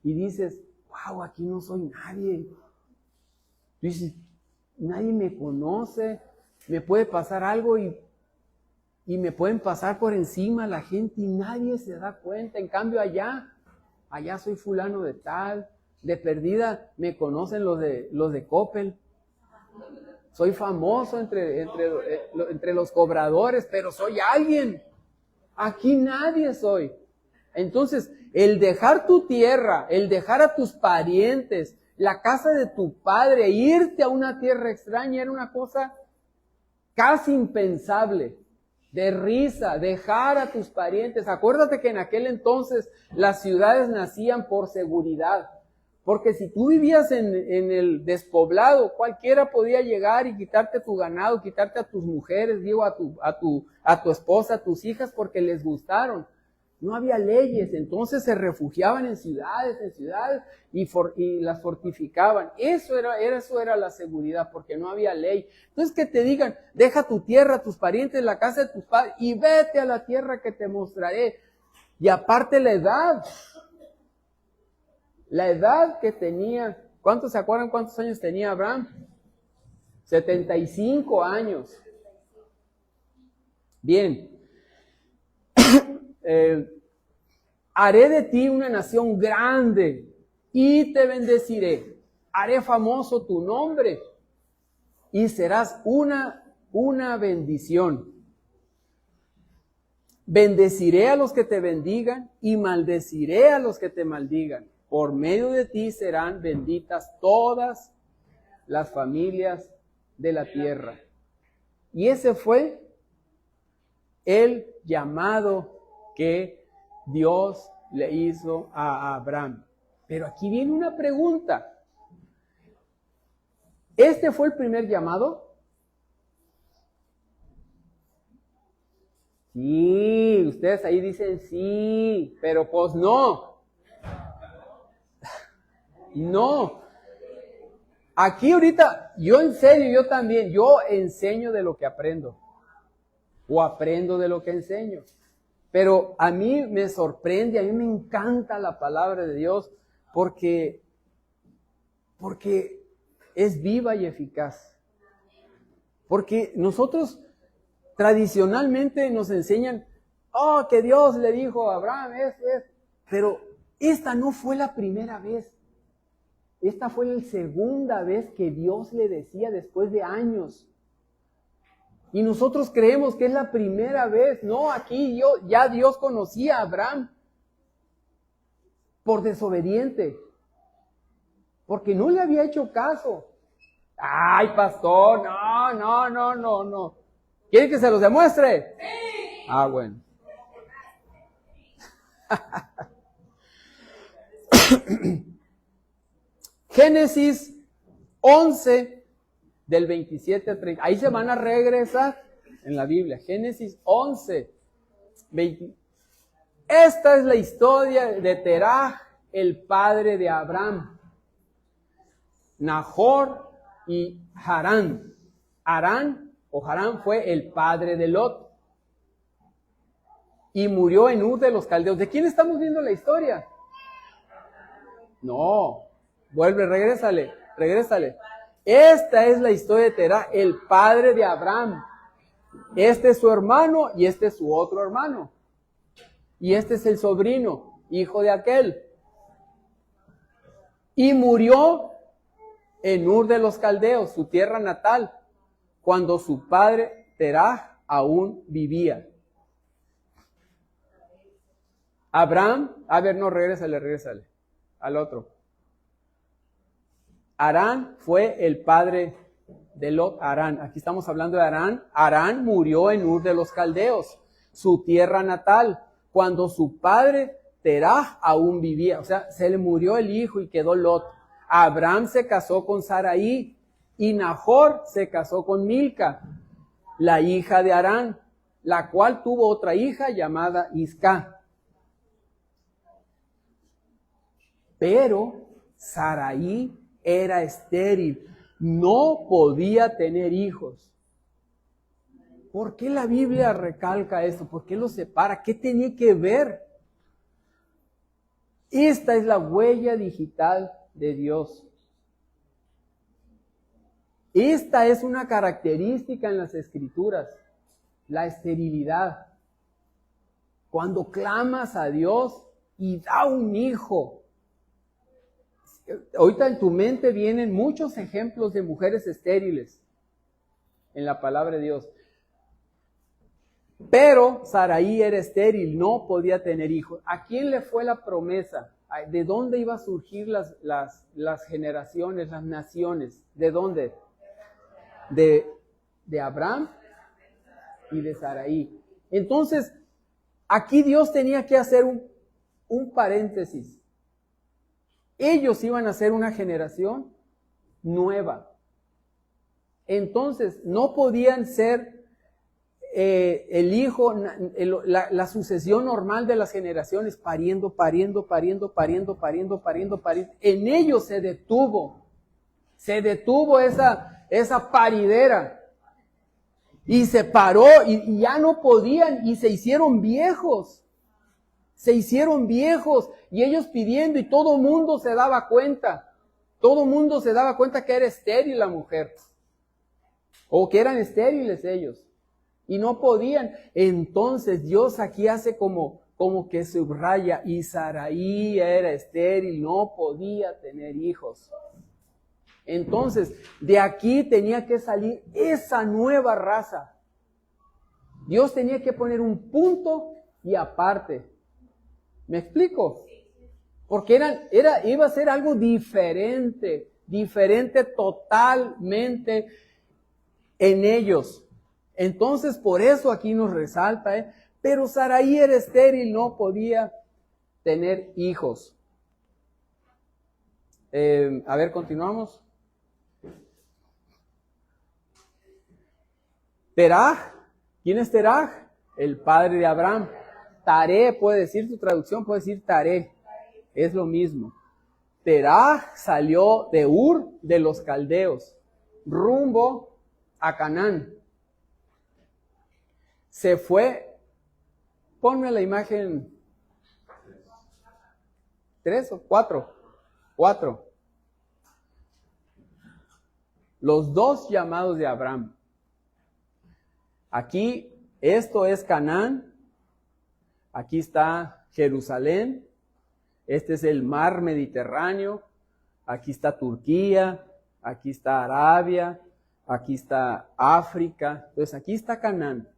Speaker 1: y dices, wow, aquí no soy nadie? Tú dices, nadie me conoce, me puede pasar algo y me pueden pasar por encima la gente y nadie se da cuenta. En cambio allá soy fulano de tal, de perdida me conocen los de Coppel. Soy famoso entre los cobradores, pero soy alguien. Aquí nadie soy. Entonces, el dejar tu tierra, el dejar a tus parientes, la casa de tu padre, irte a una tierra extraña, era una cosa casi impensable, de risa, dejar a tus parientes. Acuérdate que en aquel entonces las ciudades nacían por seguridad, porque si tú vivías en el despoblado, cualquiera podía llegar y quitarte tu ganado, quitarte a tus mujeres, digo, a tu esposa, a tus hijas, porque les gustaron. no había leyes, entonces se refugiaban en ciudades y las fortificaban. Eso era la seguridad, porque no había ley. Entonces que te digan, deja tu tierra, tus parientes, la casa de tus padres y vete a la tierra que te mostraré. Y aparte la edad que tenía, ¿cuántos se acuerdan cuántos años tenía Abraham? 75 años. Bien. Haré de ti una nación grande y te bendeciré. Haré famoso tu nombre y serás una bendición. Bendeciré a los que te bendigan y maldeciré a los que te maldigan. Por medio de ti serán benditas todas las familias de la tierra. Y ese fue el llamado que Dios le hizo a Abraham. Pero aquí viene una pregunta. ¿Este fue el primer llamado? Sí, ustedes ahí dicen sí, pero pues no. No. Aquí ahorita, yo en serio, yo también, yo enseño de lo que aprendo. O aprendo de lo que enseño. Pero a mí me sorprende, a mí me encanta la palabra de Dios porque es viva y eficaz. Porque nosotros tradicionalmente nos enseñan, que Dios le dijo a Abraham, pero esta no fue la primera vez. Esta fue la segunda vez que Dios le decía después de años. Y nosotros creemos que es la primera vez. No, aquí ya Dios conocía a Abraham por desobediente. Porque no le había hecho caso. Ay, pastor, no. ¿Quiere que se los demuestre? Sí. Ah, bueno. Génesis 11, del 27 al 30. Ahí se van a regresar en la Biblia. Génesis 11, 20. Esta es la historia de Terah, el padre de Abraham, Nahor y Harán. Harán fue el padre de Lot. Y murió en Ur de los Caldeos. ¿De quién estamos viendo la historia? No. Vuelve, regrésale. Esta es la historia de Terah, el padre de Abraham. Este es su hermano y este es su otro hermano. Y este es el sobrino, hijo de aquel. Y murió en Ur de los Caldeos, su tierra natal, cuando su padre Terah aún vivía. Abraham, regrésale al otro. Harán fue el padre de Lot. Harán, aquí estamos hablando de Harán. Harán murió en Ur de los Caldeos, su tierra natal, cuando su padre Terah aún vivía. O sea, se le murió el hijo y quedó Lot. Abraham se casó con Sarai y Nahor se casó con Milca, la hija de Harán, la cual tuvo otra hija llamada Isca. Pero Sarai era estéril, no podía tener hijos. ¿Por qué la Biblia recalca esto? ¿Por qué lo separa? ¿Qué tenía que ver? Esta es la huella digital de Dios. Esta es una característica en las Escrituras, la esterilidad. Cuando clamas a Dios y da un hijo. Ahorita en tu mente vienen muchos ejemplos de mujeres estériles en la palabra de Dios. Pero Sarai era estéril, no podía tener hijos. ¿A quién le fue la promesa? ¿De dónde iban a surgir las generaciones, las naciones? ¿De dónde? De Abraham y de Sarai. Entonces, aquí Dios tenía que hacer un paréntesis. Ellos iban a ser una generación nueva. Entonces, no podían ser el hijo, la sucesión normal de las generaciones, pariendo. En ellos se detuvo esa paridera. Y se paró y ya no podían y se hicieron viejos. Y ellos pidiendo y todo mundo se daba cuenta. Todo mundo se daba cuenta que era estéril la mujer. O que eran estériles ellos. Y no podían. Entonces Dios aquí hace como que subraya, y Saraí era estéril, no podía tener hijos. Entonces, de aquí tenía que salir esa nueva raza. Dios tenía que poner un punto y aparte. ¿Me explico? Porque iba a ser algo diferente totalmente en ellos. Entonces, por eso aquí nos resalta, pero Saraí era estéril, no podía tener hijos. A ver, continuamos. Teraj, ¿quién es Teraj? El padre de Abraham. Taré, puede decir tu traducción, puede decir Taré, es lo mismo. Teraj salió de Ur de los Caldeos, rumbo a Canaán. Se fue, ponme la imagen 3 o 4. Los dos llamados de Abraham. Aquí, esto es Canaán. Aquí está Jerusalén. Este es el mar Mediterráneo. Aquí está Turquía. Aquí está Arabia. Aquí está África. Entonces, aquí está Canaán.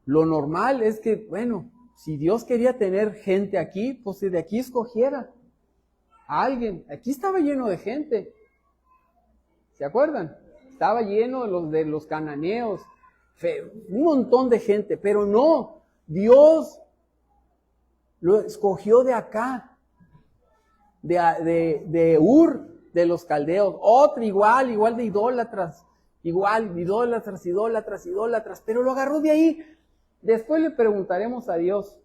Speaker 1: Lo normal es que, bueno, si Dios quería tener gente aquí, pues de aquí escogiera a alguien. Aquí estaba lleno de gente. ¿Se acuerdan? Estaba lleno de los cananeos, un montón de gente, pero no, Dios lo escogió de acá, de Ur, de los caldeos, otro igual de idólatras, idólatras, pero lo agarró de ahí. Después le preguntaremos a Dios,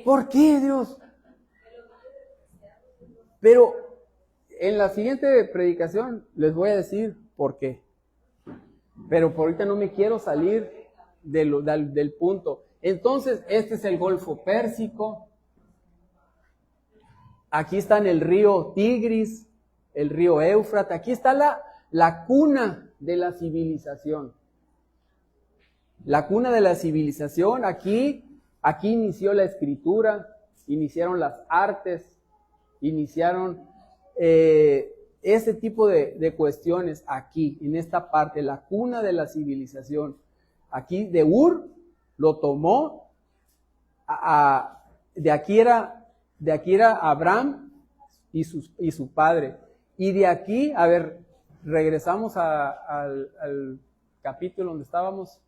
Speaker 1: ¿por qué Dios? Pero en la siguiente predicación les voy a decir por qué. Pero por ahorita no me quiero salir del punto. Entonces, este es el Golfo Pérsico. Aquí está en el río Tigris, el río Éufrates. Aquí está la cuna de la civilización. La cuna de la civilización, aquí inició la escritura, iniciaron las artes, iniciaron ese tipo de cuestiones aquí, en esta parte, la cuna de la civilización. Aquí de Ur lo tomó, de aquí era Abraham y su padre. Y de aquí, a ver, regresamos al capítulo donde estábamos.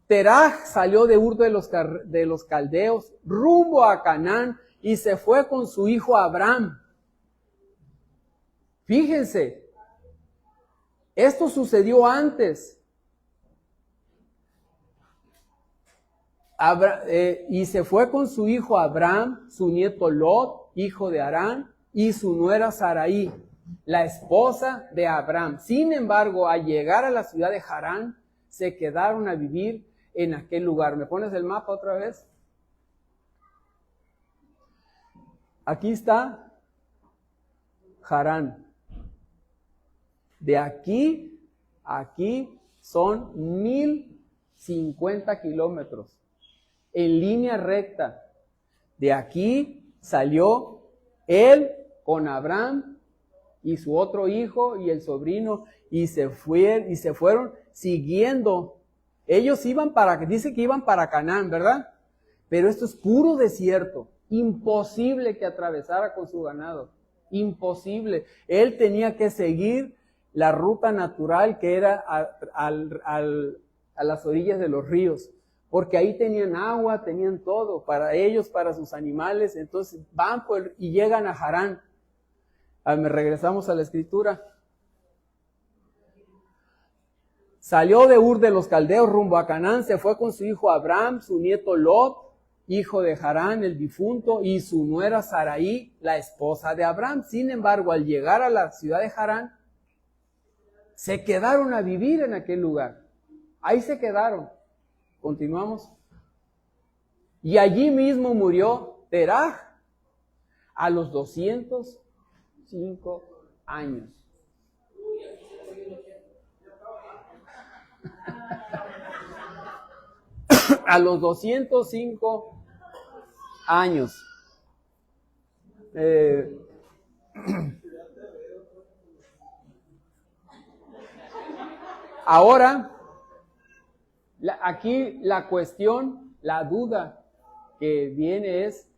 Speaker 1: Teraj salió de Ur de los Caldeos rumbo a Canaán y se fue con su hijo Abraham. Fíjense, esto sucedió antes. Y se fue con su hijo Abraham, su nieto Lot, hijo de Harán, y su nuera Saraí, la esposa de Abraham. Sin embargo, al llegar a la ciudad de Harán, se quedaron a vivir en aquel lugar. ¿Me pones el mapa otra vez? Aquí está Harán. De aquí a aquí son 1050 kilómetros en línea recta. De aquí salió él con Abraham y su otro hijo y el sobrino y se fueron siguiendo. Ellos dice que iban para Canaán, ¿verdad? Pero esto es puro desierto, imposible que atravesara con su ganado, imposible. Él tenía que seguir la ruta natural que era a las orillas de los ríos, porque ahí tenían agua, tenían todo, para ellos, para sus animales. Entonces van y llegan a Harán. Regresamos a la escritura. Salió de Ur de los Caldeos rumbo a Canaán, se fue con su hijo Abraham, su nieto Lot, hijo de Harán el difunto, y su nuera Sarai, la esposa de Abraham. Sin embargo, al llegar a la ciudad de Harán, se quedaron a vivir en aquel lugar. Ahí se quedaron. Continuamos. Y allí mismo murió Teraj a los 205 años. A los 205 años. Ahora, aquí la cuestión, la duda que viene es,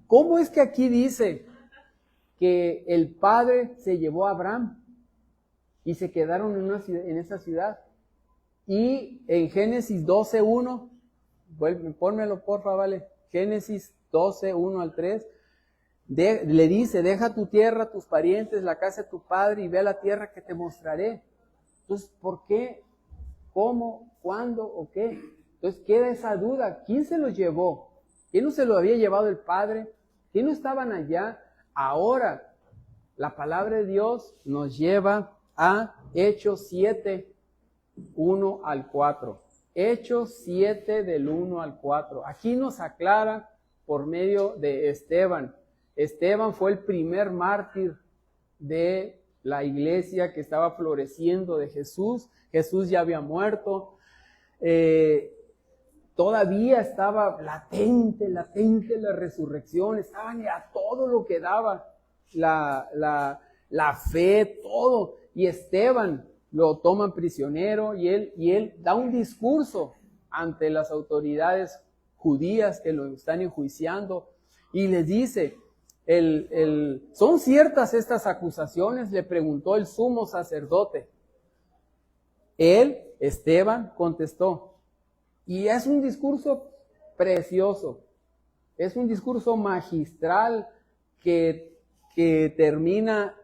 Speaker 1: ¿cómo es que aquí dice que el padre se llevó a Abraham y se quedaron en esa ciudad? Y en Génesis 12:1, pónmelo porfa, vale, Génesis 12:1 al 3, le dice, deja tu tierra, tus parientes, la casa de tu padre y ve a la tierra que te mostraré. Entonces, ¿por qué? ¿Cómo? ¿Cuándo? ¿O qué? Entonces queda esa duda, ¿quién se los llevó? ¿Quién no se lo había llevado el padre? ¿Quién no estaban allá? Ahora, la palabra de Dios nos lleva a Hechos 7, 1 al 4. Hechos 7 del 1 al 4. Aquí nos aclara por medio de Esteban. Esteban fue el primer mártir de la iglesia que estaba floreciendo de Jesús. Jesús ya había muerto. Todavía estaba latente la resurrección. Estaban a todo lo que daba la fe, todo. Y Esteban lo toman prisionero y él da un discurso ante las autoridades judías que lo están enjuiciando y les dice, ¿son ciertas estas acusaciones? Le preguntó el sumo sacerdote. Él, Esteban, contestó. Y es un discurso precioso, es un discurso magistral que termina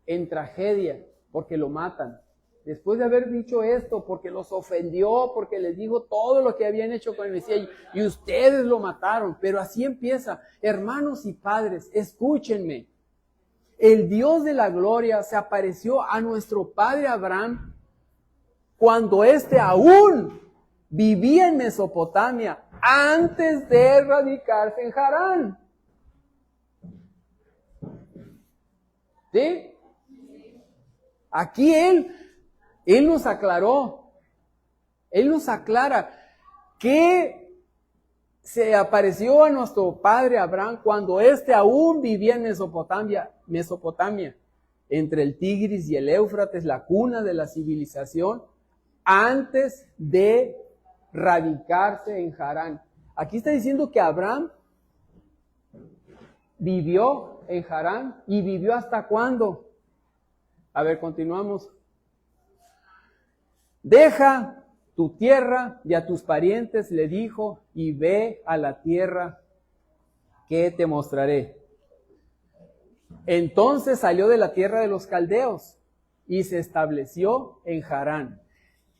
Speaker 1: en tragedia porque lo matan. Después de haber dicho esto, porque los ofendió, porque les dijo todo lo que habían hecho con el Mesías, y ustedes lo mataron. Pero así empieza, hermanos y padres, escúchenme. El Dios de la gloria se apareció a nuestro padre Abraham cuando éste aún vivía en Mesopotamia, antes de radicarse en Harán. ¿Sí? Aquí Él nos aclaró, Él nos aclara que se apareció a nuestro padre Abraham cuando éste aún vivía en Mesopotamia, entre el Tigris y el Éufrates, la cuna de la civilización, antes de radicarse en Harán. Aquí está diciendo que Abraham vivió en Harán y vivió ¿hasta cuándo? A ver, continuamos. Deja tu tierra y a tus parientes, le dijo, y ve a la tierra que te mostraré. Entonces salió de la tierra de los caldeos y se estableció en Harán.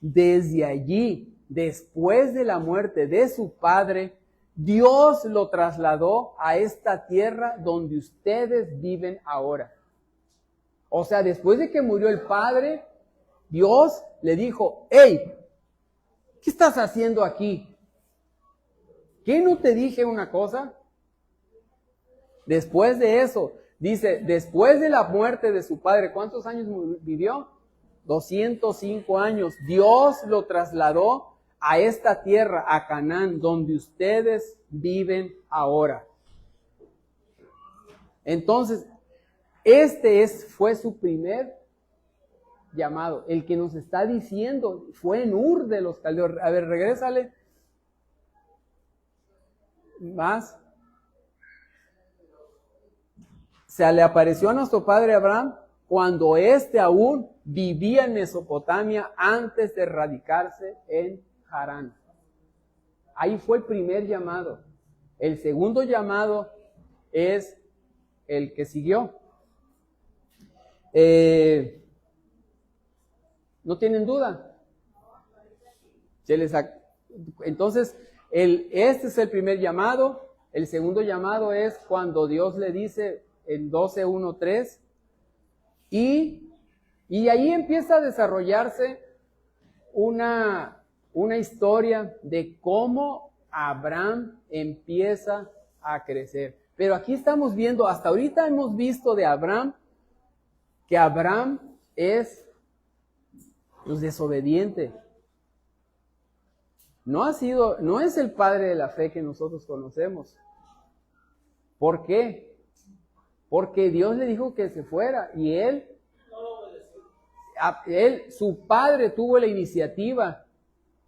Speaker 1: Desde allí, después de la muerte de su padre, Dios lo trasladó a esta tierra donde ustedes viven ahora. O sea, después de que murió el padre, Dios le dijo, hey, ¿qué estás haciendo aquí? ¿Qué no te dije una cosa? Después de eso, dice, después de la muerte de su padre, ¿cuántos años vivió? 205 años. Dios lo trasladó a esta tierra, a Canaán, donde ustedes viven ahora. Entonces, fue su primer llamado. El que nos está diciendo fue en Ur de los Caldeos. A ver, regrésale. Más. Se le apareció a nuestro padre Abraham cuando éste aún vivía en Mesopotamia antes de radicarse en Harán. Ahí fue el primer llamado. El segundo llamado es el que siguió. ¿No tienen duda? Entonces, este es el primer llamado. El segundo llamado es cuando Dios le dice en 12:1-3, y ahí empieza a desarrollarse una historia de cómo Abraham empieza a crecer. Pero aquí estamos viendo, hasta ahorita hemos visto de Abraham, que Abraham es desobediente. No es el padre de la fe que nosotros conocemos. ¿Por qué? Porque Dios le dijo que se fuera y su padre tuvo la iniciativa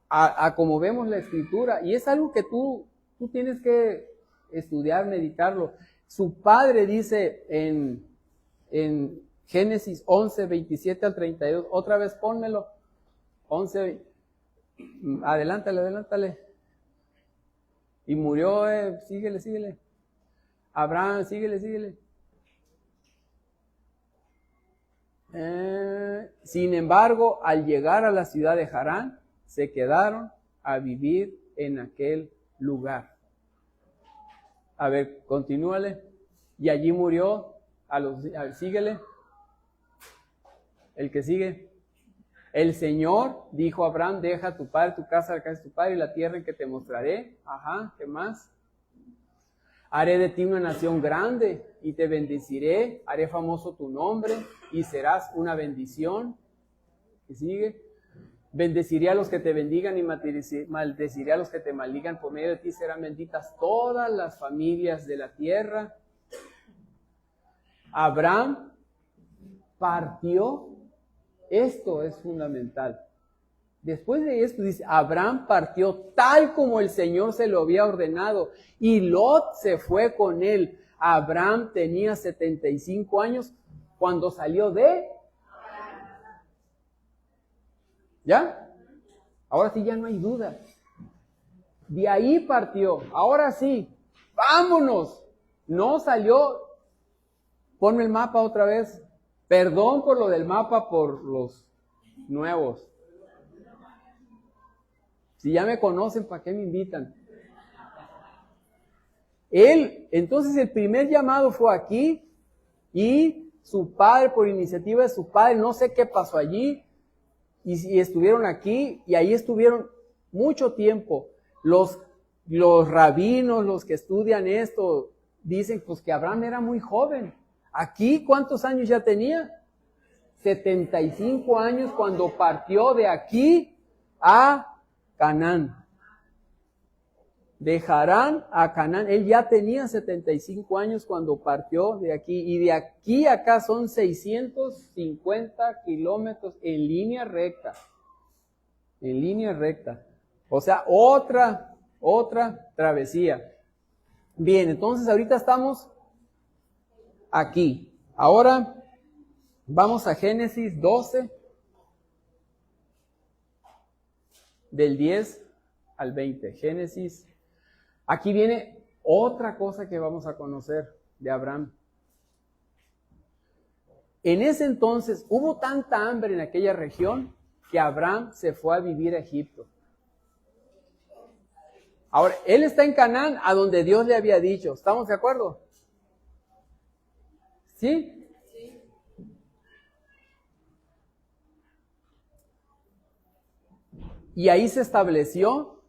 Speaker 1: a como vemos la escritura, y es algo que tú tienes que estudiar, meditarlo. Su padre dice en Génesis 11, 27-32, otra vez pónmelo, 11, adelántale. Y murió, síguele. Abraham, síguele. Sin embargo, al llegar a la ciudad de Harán, se quedaron a vivir en aquel lugar. A ver, continúale. Y allí murió, síguele. El que sigue. El Señor dijo a Abraham: deja tu padre, tu casa, la casa de tu padre y la tierra en que te mostraré. Ajá, ¿qué más? Haré de ti una nación grande y te bendeciré, haré famoso tu nombre y serás una bendición. ¿Qué sigue? Bendeciré a los que te bendigan y maldeciré a los que te maldigan. Por medio de ti serán benditas todas las familias de la tierra. Abraham partió. Esto es fundamental. Después de esto dice, Abraham partió tal como el Señor se lo había ordenado, y Lot se fue con él. Abraham tenía 75 años cuando salió de... ¿Ya? Ahora sí ya no hay duda. De ahí partió. Ahora sí, vámonos. No salió... Ponme el mapa otra vez. Perdón por lo del mapa, por los nuevos. Si ya me conocen, ¿para qué me invitan? Entonces el primer llamado fue aquí, y su padre, por iniciativa de su padre, no sé qué pasó allí, y estuvieron aquí, y ahí estuvieron mucho tiempo. Los rabinos, los que estudian esto, dicen pues que Abraham era muy joven. Aquí, ¿cuántos años ya tenía? 75 años cuando partió de aquí a Canaán. De Harán a Canaán. Él ya tenía 75 años cuando partió de aquí. Y de aquí a acá son 650 kilómetros en línea recta. En línea recta. O sea, otra travesía. Bien, entonces ahorita estamos aquí. Ahora vamos a Génesis 12. Del 10 al 20. Génesis. Aquí viene otra cosa que vamos a conocer de Abraham. En ese entonces hubo tanta hambre en aquella región que Abraham se fue a vivir a Egipto. Ahora, él está en Canaán, a donde Dios le había dicho. ¿Estamos de acuerdo? ¿Sí? Y ahí se estableció,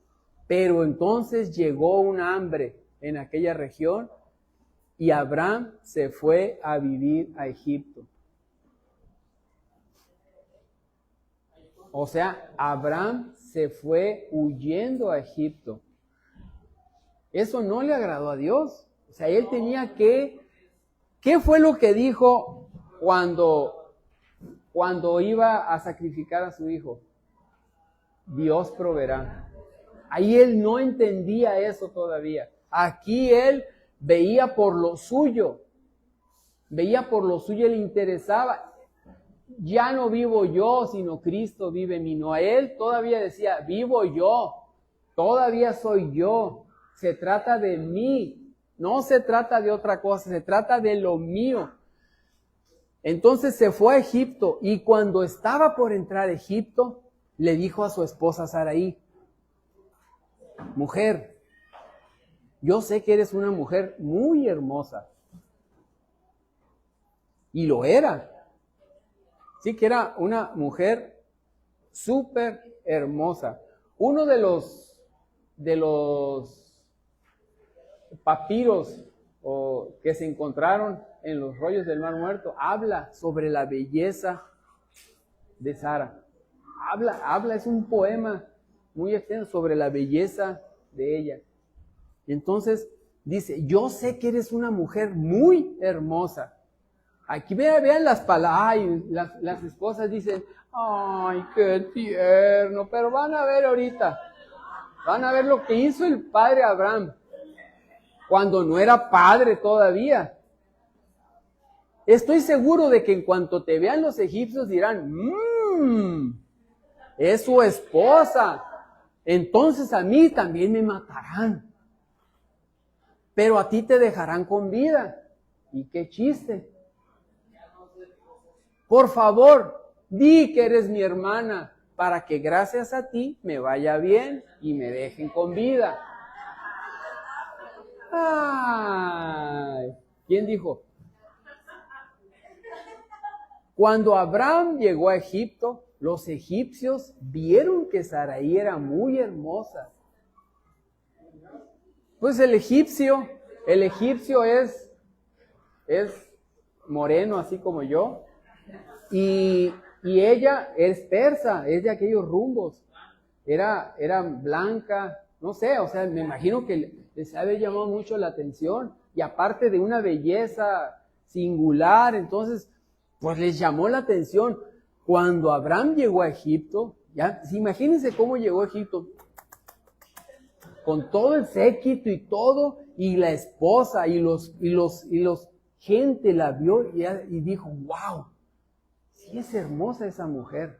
Speaker 1: pero entonces llegó una hambre en aquella región y Abraham se fue a vivir a Egipto. O sea, Abraham se fue huyendo a Egipto. Eso no le agradó a Dios. O sea, él tenía que... ¿Qué fue lo que dijo cuando iba a sacrificar a su hijo? Dios proveerá. Ahí él no entendía eso todavía. Aquí él veía por lo suyo. Veía por lo suyo, le interesaba. Ya no vivo yo, sino Cristo vive en mí. No, él todavía decía, vivo yo. Todavía soy yo. Se trata de mí. No se trata de otra cosa, se trata de lo mío. Entonces se fue a Egipto y cuando estaba por entrar a Egipto, le dijo a su esposa Sarai, mujer, yo sé que eres una mujer muy hermosa. Y lo era. Sí que era una mujer súper hermosa. Uno de los papiros que se encontraron en los rollos del Mar Muerto habla sobre la belleza de Sara. Habla, es un poema muy extenso sobre la belleza de ella. Y entonces dice, yo sé que eres una mujer muy hermosa. Aquí vean las palabras, las esposas dicen, ay, qué tierno, pero van a ver ahorita, van a ver lo que hizo el padre Abraham, cuando no era padre todavía. Estoy seguro de que en cuanto te vean los egipcios dirán, es su esposa, entonces a mí también me matarán, pero a ti te dejarán con vida. Y qué chiste. Por favor, di que eres mi hermana, para que gracias a ti me vaya bien y me dejen con vida. Ay, ¿quién dijo? Cuando Abraham llegó a Egipto, los egipcios vieron que Sarai era muy hermosa. Pues el egipcio es moreno, así como yo. Y ella es persa, es de aquellos rumbos. Era blanca, no sé, o sea, me imagino que les había llamado mucho la atención. Y aparte de una belleza singular, entonces, pues les llamó la atención. Cuando Abraham llegó a Egipto, ya, imagínense cómo llegó a Egipto. Con todo el séquito y todo, y la esposa, y los gente la vio y dijo, wow. Sí es hermosa esa mujer.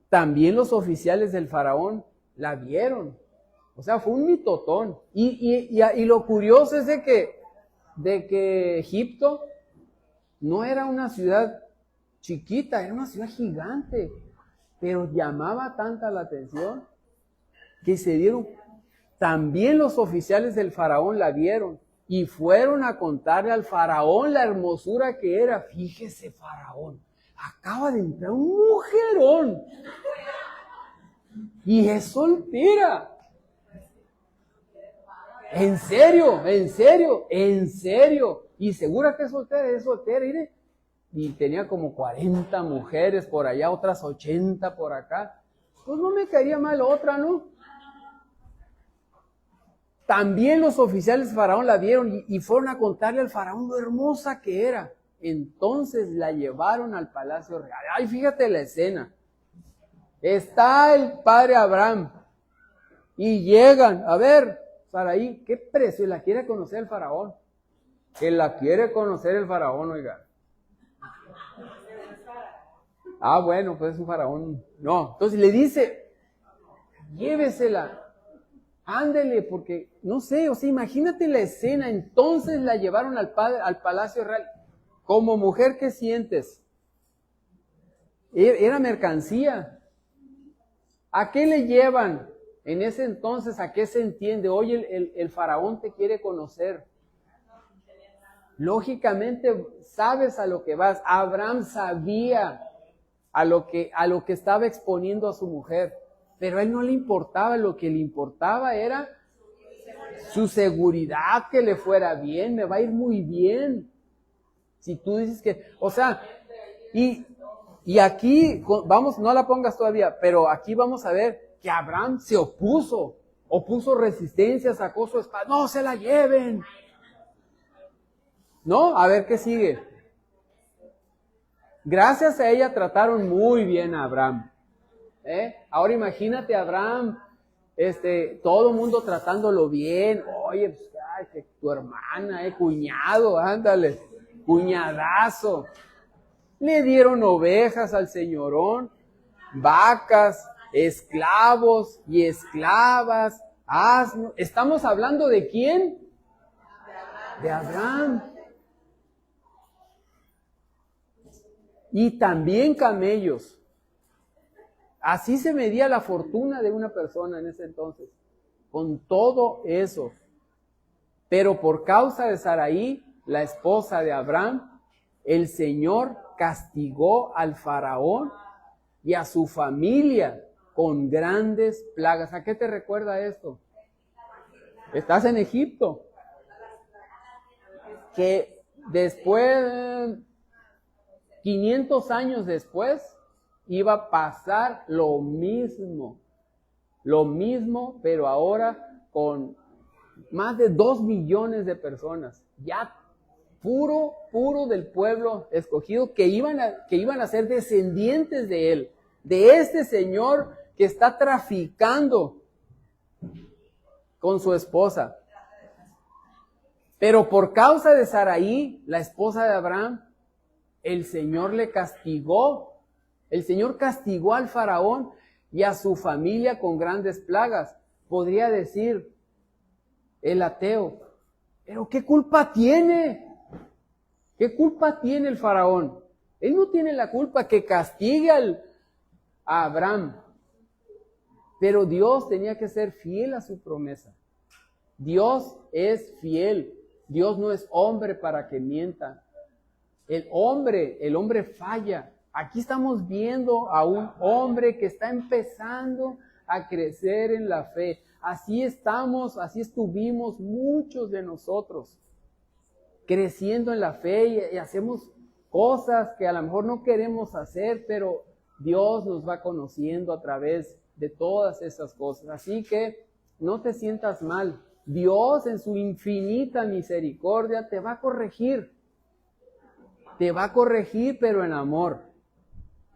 Speaker 1: También los oficiales del faraón la vieron. O sea, fue un mitotón. Y lo curioso es de que Egipto no era una ciudad chiquita, era una ciudad gigante. Pero llamaba tanta la atención que se dieron. También los oficiales del faraón la vieron. Y fueron a contarle al faraón la hermosura que era. Fíjese, faraón, acaba de entrar un mujerón. Y es soltera. ¿En serio? Y segura que es soltera, mire. Y tenía como 40 mujeres por allá, otras 80 por acá. Pues no me caería mal otra, ¿no? También los oficiales del faraón la vieron y fueron a contarle al faraón lo hermosa que era. Entonces la llevaron al palacio real. Ay, fíjate la escena. Está el padre Abraham y llegan, a ver, Sarai, ¿qué precio? La quiere conocer el faraón. Que la quiere conocer el faraón, oiga. Ah, bueno, pues es un faraón. No, entonces le dice, llévesela. Ándele, porque, no sé, o sea, imagínate la escena. Entonces la llevaron al palacio real. Como mujer, ¿qué sientes? Era mercancía. ¿A qué le llevan? En ese entonces, ¿a qué se entiende? Oye, el faraón te quiere conocer. Lógicamente, sabes a lo que vas. Abraham sabía a lo que estaba exponiendo a su mujer. Pero a él no le importaba, lo que le importaba era su seguridad, que le fuera bien, me va a ir muy bien. Si tú dices que, o sea, y aquí, vamos, no la pongas todavía, pero aquí vamos a ver que Abraham se opuso resistencia, sacó su espada, no se la lleven. ¿No? A ver qué sigue. Gracias a ella trataron muy bien a Abraham. Ahora imagínate a Abraham, todo el mundo tratándolo bien. Oye, pues, ay, que tu hermana, cuñado, ándale, cuñadazo. Le dieron ovejas al señorón, vacas, esclavos y esclavas, asnos. ¿Estamos hablando de quién? De Abraham. y también camellos. Así se medía la fortuna de una persona en ese entonces, con todo eso. Pero por causa de Sarai, la esposa de Abraham, el Señor castigó al faraón y a su familia con grandes plagas. ¿A qué te recuerda esto? Estás en Egipto. Que después, 500 años después, iba a pasar lo mismo, pero ahora con más de 2 millones de personas, ya puro del pueblo escogido, que iban a ser descendientes de él, de este señor que está traficando con su esposa. Pero por causa de Sarai, la esposa de Abraham, el Señor le castigó. El Señor castigó al faraón y a su familia con grandes plagas. Podría decir el ateo, ¿pero qué culpa tiene? ¿Qué culpa tiene el faraón? Él no tiene la culpa que castigue a Abraham. Pero Dios tenía que ser fiel a su promesa. Dios es fiel. Dios no es hombre para que mienta. El hombre falla. Aquí estamos viendo a un hombre que está empezando a crecer en la fe. Así estuvimos muchos de nosotros, creciendo en la fe y hacemos cosas que a lo mejor no queremos hacer, pero Dios nos va conociendo a través de todas esas cosas. Así que no te sientas mal. Dios en su infinita misericordia te va a corregir. Te va a corregir, pero en amor.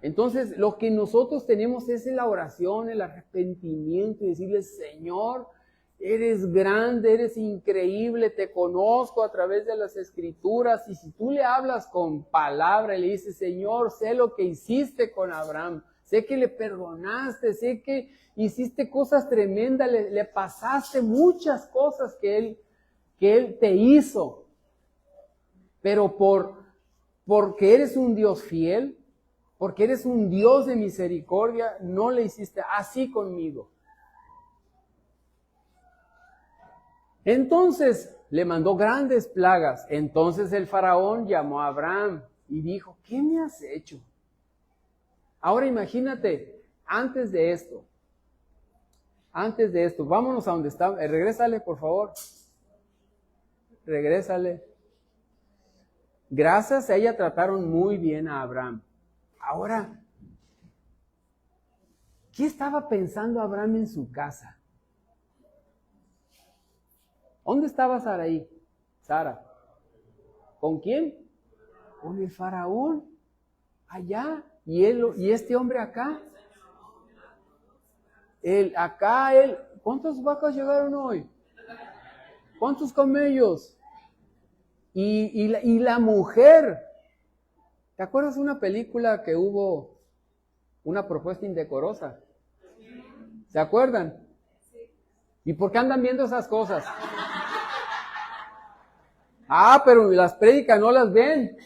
Speaker 1: Entonces, lo que nosotros tenemos es la oración, el arrepentimiento y decirle, Señor, eres grande, eres increíble, te conozco a través de las Escrituras. Y si tú le hablas con palabra y le dices, Señor, sé lo que hiciste con Abraham, sé que le perdonaste, sé que hiciste cosas tremendas, le pasaste muchas cosas que él te hizo. Pero porque eres un Dios fiel, porque eres un Dios de misericordia, no le hiciste así conmigo. Entonces le mandó grandes plagas. Entonces el faraón llamó a Abraham y dijo, ¿qué me has hecho? Ahora imagínate, antes de esto, vámonos a donde está. Regrésale, por favor. Regrésale. Gracias a ella trataron muy bien a Abraham. Ahora, ¿qué estaba pensando Abraham en su casa? ¿Dónde estaba Sara? ¿Con quién? Con el faraón. Allá. Y este hombre acá. ¿Cuántas vacas llegaron hoy? ¿Cuántos camellos? Y la mujer. ¿Te acuerdas de una película que hubo una propuesta indecorosa? ¿Se acuerdan? ¿Y por qué andan viendo esas cosas? Pero las prédicas no las ven.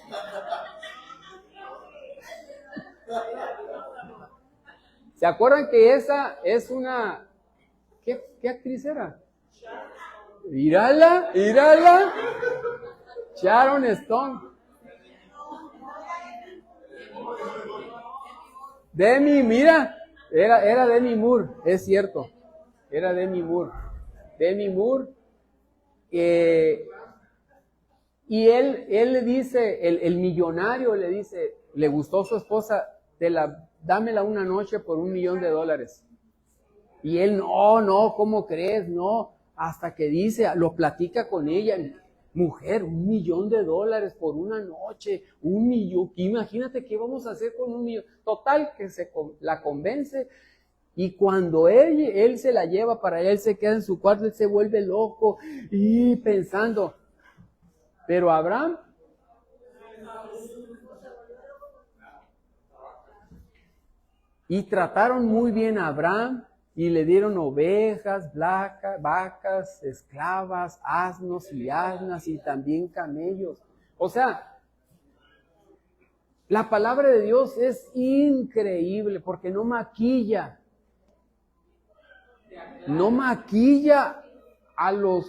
Speaker 1: ¿Se acuerdan que esa es una... ¿Qué actriz era? Mírala. Sharon Stone. Mira, era Demi Moore, es cierto. Era Demi Moore. Y él le dice, el millonario le dice, le gustó su esposa, dámela una noche por $1 millón. Y él, no, ¿cómo crees? No, hasta que dice, lo platica con ella, mujer, $1 millón por una noche, 1 millón, imagínate qué vamos a hacer con 1 millón. Total, que la convence. Y cuando él se la lleva para allá, él se queda en su cuarto, él se vuelve loco y pensando. Pero Abraham, y trataron muy bien a Abraham y le dieron ovejas, vacas, esclavas, asnos y asnas y también camellos. O sea, La palabra de Dios es increíble porque no maquilla. No maquilla a los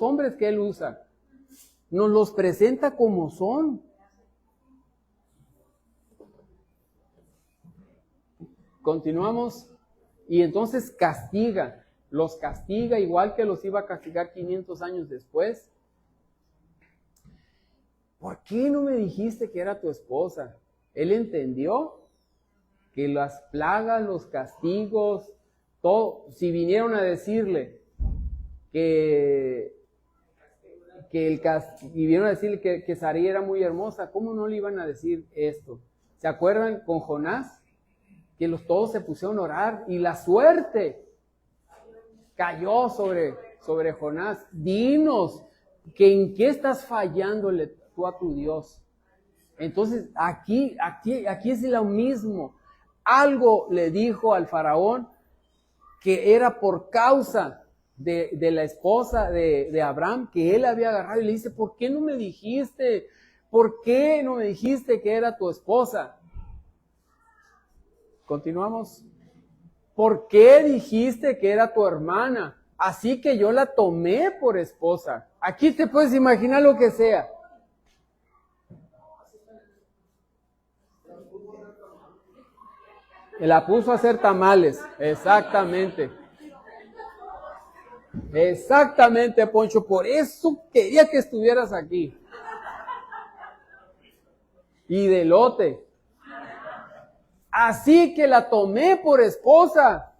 Speaker 1: hombres que Él usa. Nos los presenta como son. Continuamos. Y entonces castiga. Los castiga igual que los iba a castigar 500 años después. ¿Por qué no me dijiste que era tu esposa? Él entendió que las plagas, los castigos, todo, si vinieron a decirle que Sarai era muy hermosa, ¿cómo no le iban a decir esto? ¿Se acuerdan con Jonás? Que todos se pusieron a orar y la suerte cayó sobre Jonás. Dinos, que en qué estás fallándole tú a tu Dios. Entonces, aquí es lo mismo. Algo le dijo al faraón que era por causa de la esposa de Abraham, que él había agarrado, y le dice, ¿por qué no me dijiste? ¿Por qué no me dijiste que era tu esposa? Continuamos. ¿Por qué dijiste que era tu hermana? Así que yo la tomé por esposa. Aquí te puedes imaginar lo que sea. La puso a hacer tamales. Exactamente. Exactamente, Poncho. Por eso quería que estuvieras aquí. Y de elote. Así que la tomé por esposa.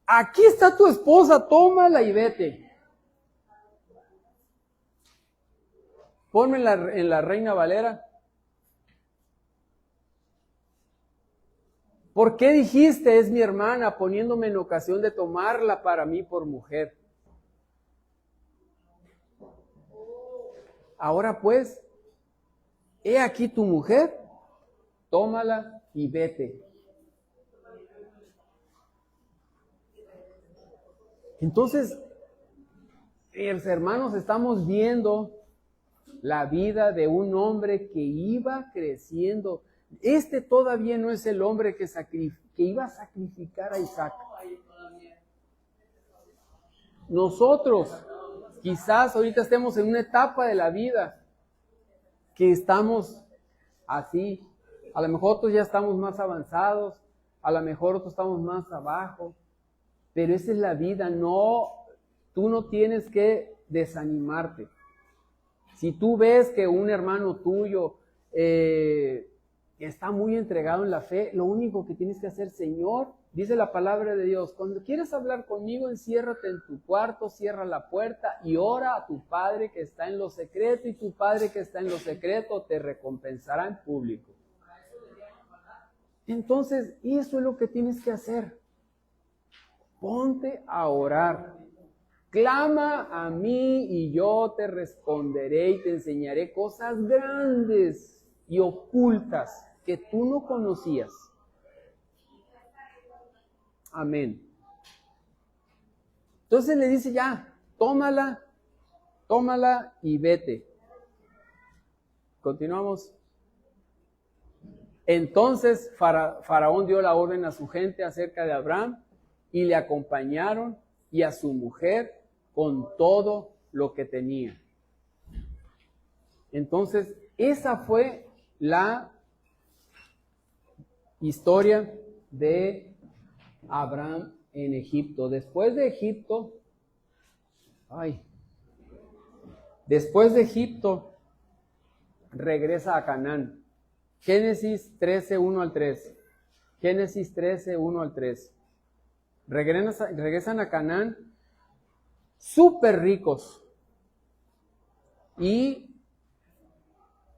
Speaker 1: Aquí está tu esposa, tómala y vete. Ponme en la Reina Valera. ¿Por qué dijiste es mi hermana, poniéndome en ocasión de tomarla para mí por mujer? Ahora pues, he aquí tu mujer, tómala y vete. Entonces, hermanos, estamos viendo la vida de un hombre que iba creciendo. Este todavía no es el hombre que iba a sacrificar a Isaac. Nosotros, quizás ahorita estemos en una etapa de la vida que estamos así. A lo mejor otros ya estamos más avanzados, a lo mejor otros estamos más abajo. Pero esa es la vida, tú no tienes que desanimarte. Si tú ves que un hermano tuyo está muy entregado en la fe, lo único que tienes que hacer, Señor, dice la palabra de Dios, cuando quieres hablar conmigo, enciérrate en tu cuarto, cierra la puerta y ora a tu Padre que está en lo secreto, y tu Padre que está en lo secreto te recompensará en público. Entonces, eso es lo que tienes que hacer. Ponte a orar. Clama a mí y yo te responderé y te enseñaré cosas grandes y ocultas que tú no conocías. Amén. Entonces le dice ya, tómala y vete. Continuamos. Entonces Faraón dio la orden a su gente acerca de Abraham y le acompañaron y a su mujer con todo lo que tenía. Entonces, esa fue la historia de Abraham en Egipto. Después de Egipto, regresa a Canaán. Génesis 13, 1 al 3. Génesis 13, 1 al 3. Regresan a Canaán súper ricos. Y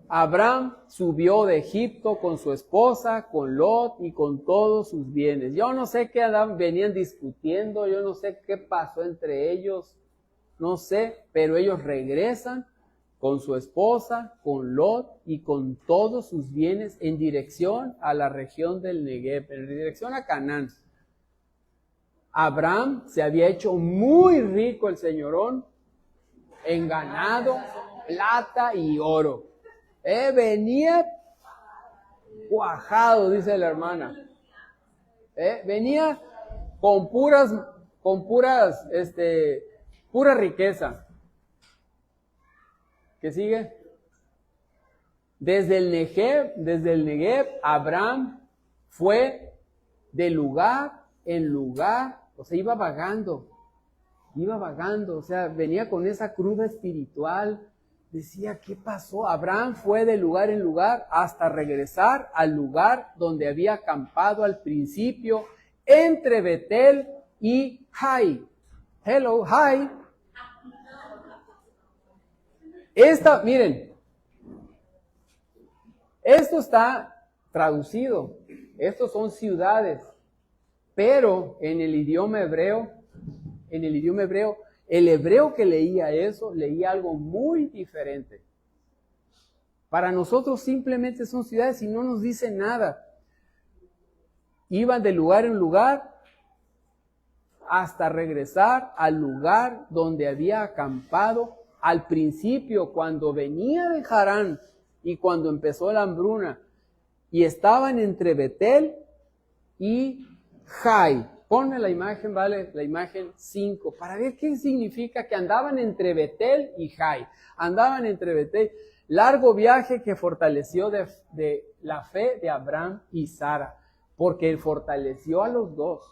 Speaker 1: Abraham subió de Egipto con su esposa, con Lot y con todos sus bienes. Yo no sé qué venían discutiendo, yo no sé qué pasó entre ellos, no sé, pero ellos regresan con su esposa, con Lot y con todos sus bienes en dirección a la región del Negev, en dirección a Canaán. Abraham se había hecho muy rico, el señorón, en ganado, plata y oro. Venía cuajado, dice la hermana. Venía con pura riqueza. ¿Qué sigue? Desde el Negev, Abraham fue de lugar en lugar, o sea, iba vagando, o sea, venía con esa cruda espiritual, decía, ¿qué pasó? Abraham fue de lugar en lugar hasta regresar al lugar donde había acampado al principio, entre Betel y Hai. Hello, Hai. Miren, esto está traducido, estos son ciudades, pero en el idioma hebreo, el hebreo que leía eso, leía algo muy diferente. Para nosotros simplemente son ciudades y no nos dice nada. Iban de lugar en lugar hasta regresar al lugar donde había acampado al principio, cuando venía de Harán y cuando empezó la hambruna, y estaban entre Betel y Jai. Ponme la imagen, ¿vale? La imagen 5, para ver qué significa que andaban entre Betel y Jai. Andaban entre Betel. Largo viaje que fortaleció de la fe de Abraham y Sara, porque fortaleció a los dos.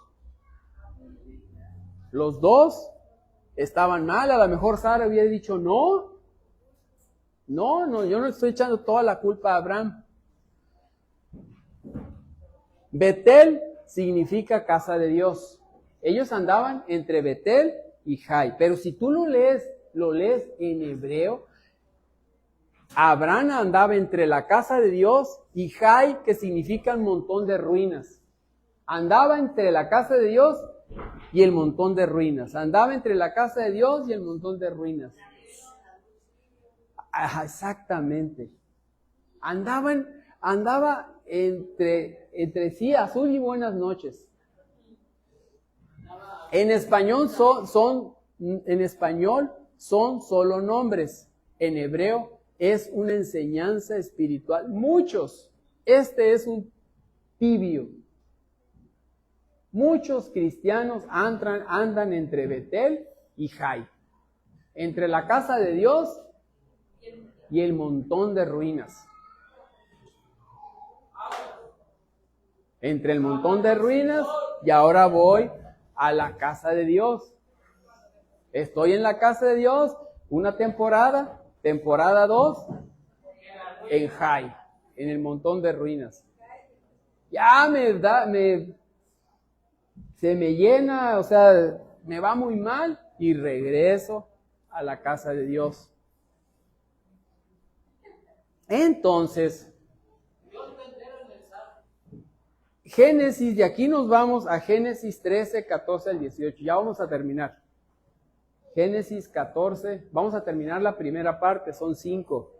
Speaker 1: Los dos estaban mal, a lo mejor Sara había dicho no, yo no estoy echando toda la culpa a Abraham. Betel significa casa de Dios. Ellos andaban entre Betel y Jai, pero si tú lo lees en hebreo, Abraham andaba entre la casa de Dios y Jai, que significa un montón de ruinas. Andaba entre la casa de Dios y el montón de ruinas. Andaba entre la casa de Dios y el montón de ruinas. Exactamente. Andaba entre sí, azul y buenas noches. En español son solo nombres. En hebreo es una enseñanza espiritual. Muchos, este es un tibio. Muchos cristianos andan entre Betel y Jai, entre la casa de Dios y el montón de ruinas. Entre el montón de ruinas y ahora voy a la casa de Dios. Estoy en la casa de Dios una temporada 2, en Jai, en el montón de ruinas. Ya se me llena, o sea, me va muy mal y regreso a la casa de Dios. Entonces, Génesis, y aquí nos vamos a Génesis 13, 14 al 18, ya vamos a terminar. Génesis 14, vamos a terminar la primera parte, son 5.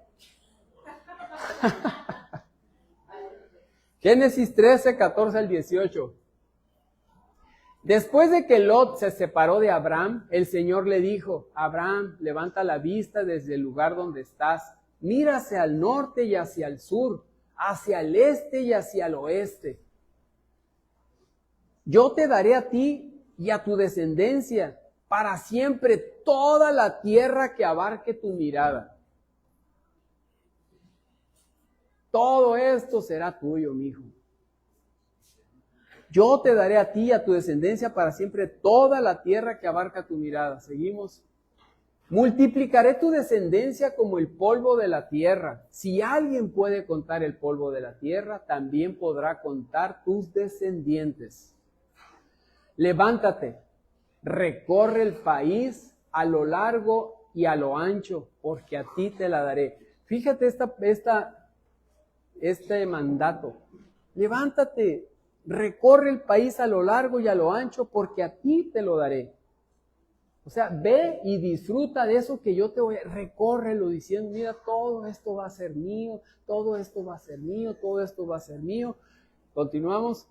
Speaker 1: Génesis 13, 14 al 18. Después de que Lot se separó de Abraham, el Señor le dijo, Abraham, levanta la vista desde el lugar donde estás, mira hacia el norte y hacia el sur, hacia el este y hacia el oeste. Yo te daré a ti y a tu descendencia para siempre toda la tierra que abarque tu mirada. Todo esto será tuyo, mi hijo. Yo te daré a ti y a tu descendencia para siempre toda la tierra que abarca tu mirada. Seguimos. Multiplicaré tu descendencia como el polvo de la tierra. Si alguien puede contar el polvo de la tierra, también podrá contar tus descendientes. Levántate, recorre el país a lo largo y a lo ancho, porque a ti te la daré. Fíjate este mandato. Levántate, recorre el país a lo largo y a lo ancho, porque a ti te lo daré. O sea, ve y disfruta de eso que yo te voy a... Recórrelo diciendo, mira, todo esto va a ser mío, todo esto va a ser mío, todo esto va a ser mío. Continuamos.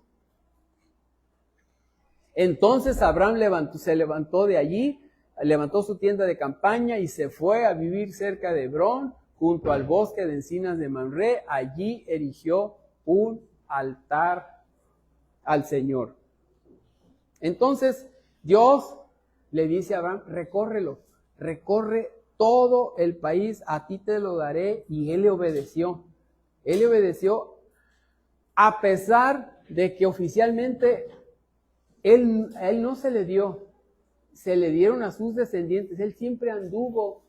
Speaker 1: Entonces Abraham se levantó de allí, levantó su tienda de campaña y se fue a vivir cerca de Hebrón, junto al bosque de encinas de Mamre, allí erigió un altar al Señor. Entonces Dios le dice a Abraham, recórrelo, recorre todo el país, a ti te lo daré, y él le obedeció. Él le obedeció a pesar de que oficialmente él no se le dio, se le dieron a sus descendientes. Él siempre anduvo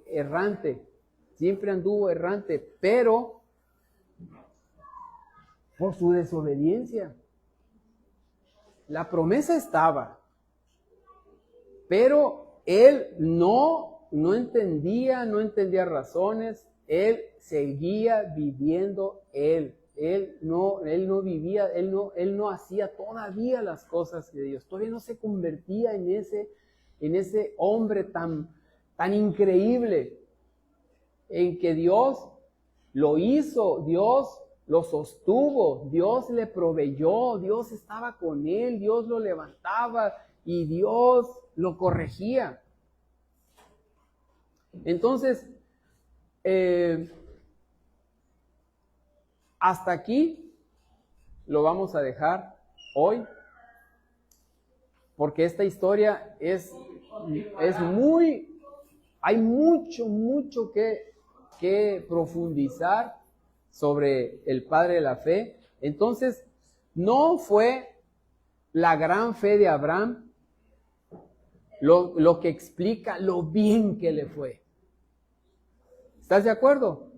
Speaker 1: errante, pero por su desobediencia. La promesa estaba, pero él no entendía razones. Él seguía viviendo él no vivía, él no hacía todavía las cosas de Dios, todavía no se convertía en ese hombre tan increíble, en que Dios lo hizo, Dios lo sostuvo, Dios le proveyó, Dios estaba con él, Dios lo levantaba y Dios lo corregía. Entonces, hasta aquí lo vamos a dejar hoy, porque esta historia es muy, hay mucho que profundizar sobre el padre de la fe. Entonces, no fue la gran fe de Abraham lo que explica lo bien que le fue. ¿Estás de acuerdo?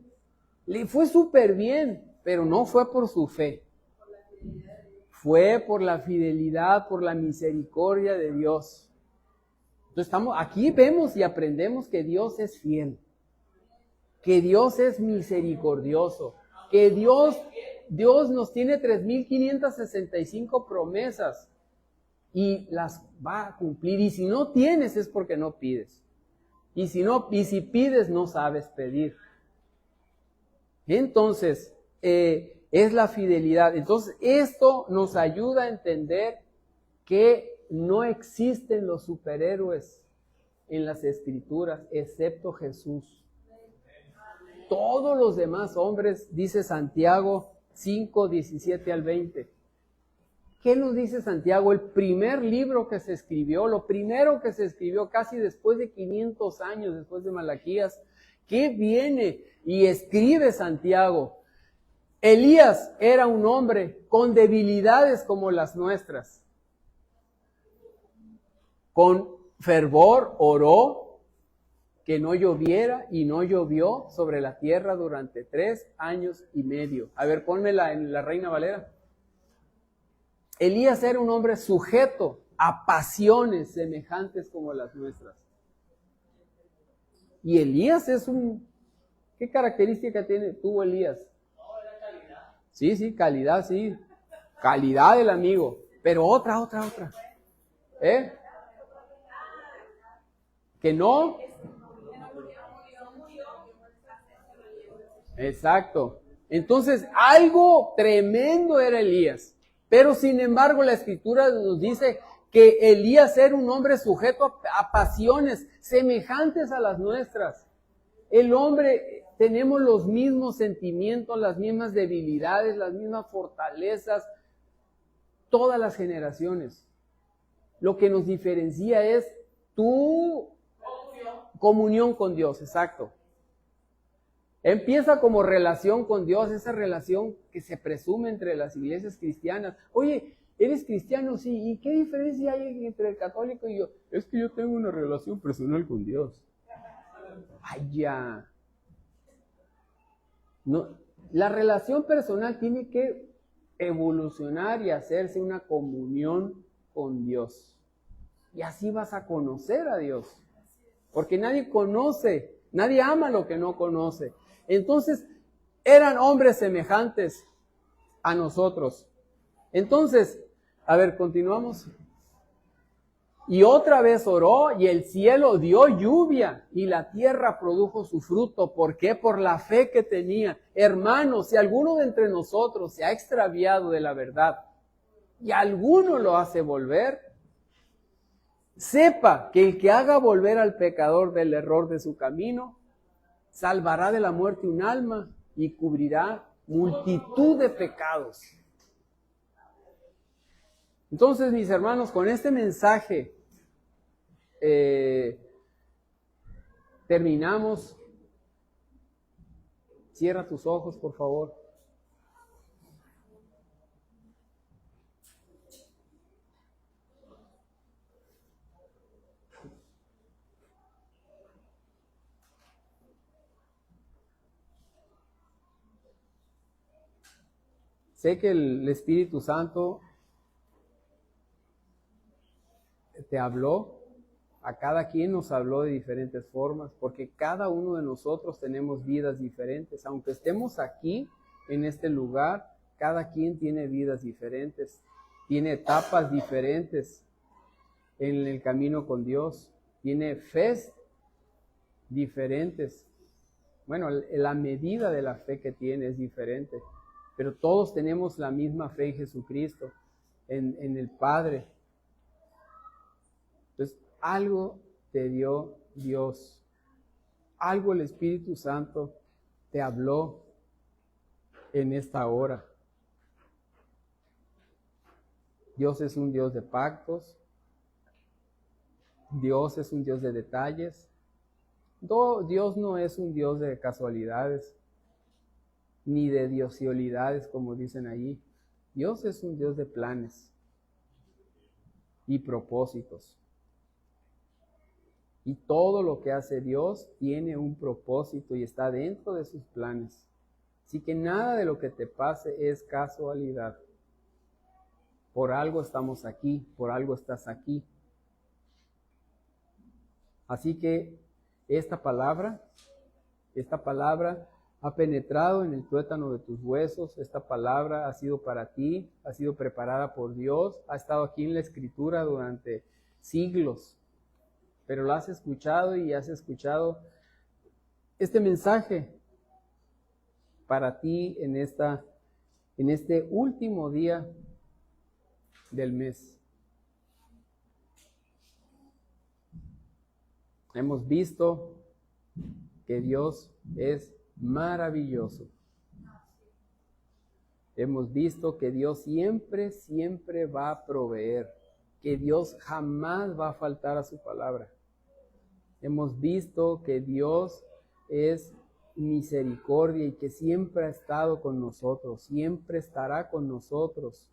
Speaker 1: Le fue súper bien, pero no fue por su fe. Fue por la fidelidad, por la misericordia de Dios. Entonces aquí vemos y aprendemos que Dios es fiel, que Dios es misericordioso, que Dios nos tiene 3,565 promesas y las va a cumplir. Y si no tienes es porque no pides. Y si pides no sabes pedir. Entonces, es la fidelidad. Entonces, esto nos ayuda a entender que no existen los superhéroes en las Escrituras, excepto Jesús. Todos los demás hombres, dice Santiago 5, 17 al 20. ¿Qué nos dice Santiago? El primer libro que se escribió, lo primero que se escribió casi después de 500 años, después de Malaquías. ¿Qué viene y escribe Santiago? Elías era un hombre con debilidades como las nuestras. Con fervor oró que no lloviera y no llovió sobre la tierra durante 3 años y medio. A ver, pónmela en la Reina Valera. Elías era un hombre sujeto a pasiones semejantes como las nuestras. Y Elías ¿qué característica tuvo Elías? Sí, calidad, sí. Calidad del amigo. Pero otra. Que no. Exacto. Entonces, algo tremendo era Elías. Pero sin embargo, la Escritura nos dice que Elías era un hombre sujeto a pasiones semejantes a las nuestras. El hombre, tenemos los mismos sentimientos, las mismas debilidades, las mismas fortalezas, todas las generaciones. Lo que nos diferencia es tu comunión con Dios, exacto. Empieza como relación con Dios, esa relación que se presume entre las iglesias cristianas. Oye, ¿eres cristiano? Sí. ¿Y qué diferencia hay entre el católico y yo? Es que yo tengo una relación personal con Dios. Ay, ya. No, la relación personal tiene que evolucionar y hacerse una comunión con Dios. Y así vas a conocer a Dios. Porque nadie ama lo que no conoce. Entonces, eran hombres semejantes a nosotros. Entonces, a ver, continuamos. Y otra vez oró y el cielo dio lluvia y la tierra produjo su fruto. ¿Por qué? Por la fe que tenía. Hermanos, si alguno de entre nosotros se ha extraviado de la verdad y alguno lo hace volver, sepa que el que haga volver al pecador del error de su camino, salvará de la muerte un alma y cubrirá multitud de pecados. Entonces, mis hermanos, con este mensaje terminamos. Cierra tus ojos, por favor. Sé que el Espíritu Santo te habló, a cada quien nos habló de diferentes formas, porque cada uno de nosotros tenemos vidas diferentes. Aunque estemos aquí, en este lugar, cada quien tiene vidas diferentes, tiene etapas diferentes en el camino con Dios, tiene fe diferentes. Bueno, la medida de la fe que tiene es diferente, pero todos tenemos la misma fe en Jesucristo, en el Padre. Entonces, algo te dio Dios, algo el Espíritu Santo te habló en esta hora. Dios es un Dios de pactos, Dios es un Dios de detalles. Dios no es un Dios de casualidades, ni de diosiolidades, como dicen allí. Dios es un Dios de planes y propósitos. Y todo lo que hace Dios tiene un propósito y está dentro de sus planes. Así que nada de lo que te pase es casualidad. Por algo estamos aquí, por algo estás aquí. Así que esta palabra ha penetrado en el tuétano de tus huesos. Esta palabra ha sido para ti, ha sido preparada por Dios, ha estado aquí en la Escritura durante siglos. Pero la has escuchado y has escuchado este mensaje para ti en este último día del mes. Hemos visto que Dios es maravilloso. Hemos visto que Dios siempre, siempre va a proveer, que Dios jamás va a faltar a su palabra. Hemos visto que Dios es misericordia y que siempre ha estado con nosotros, siempre estará con nosotros.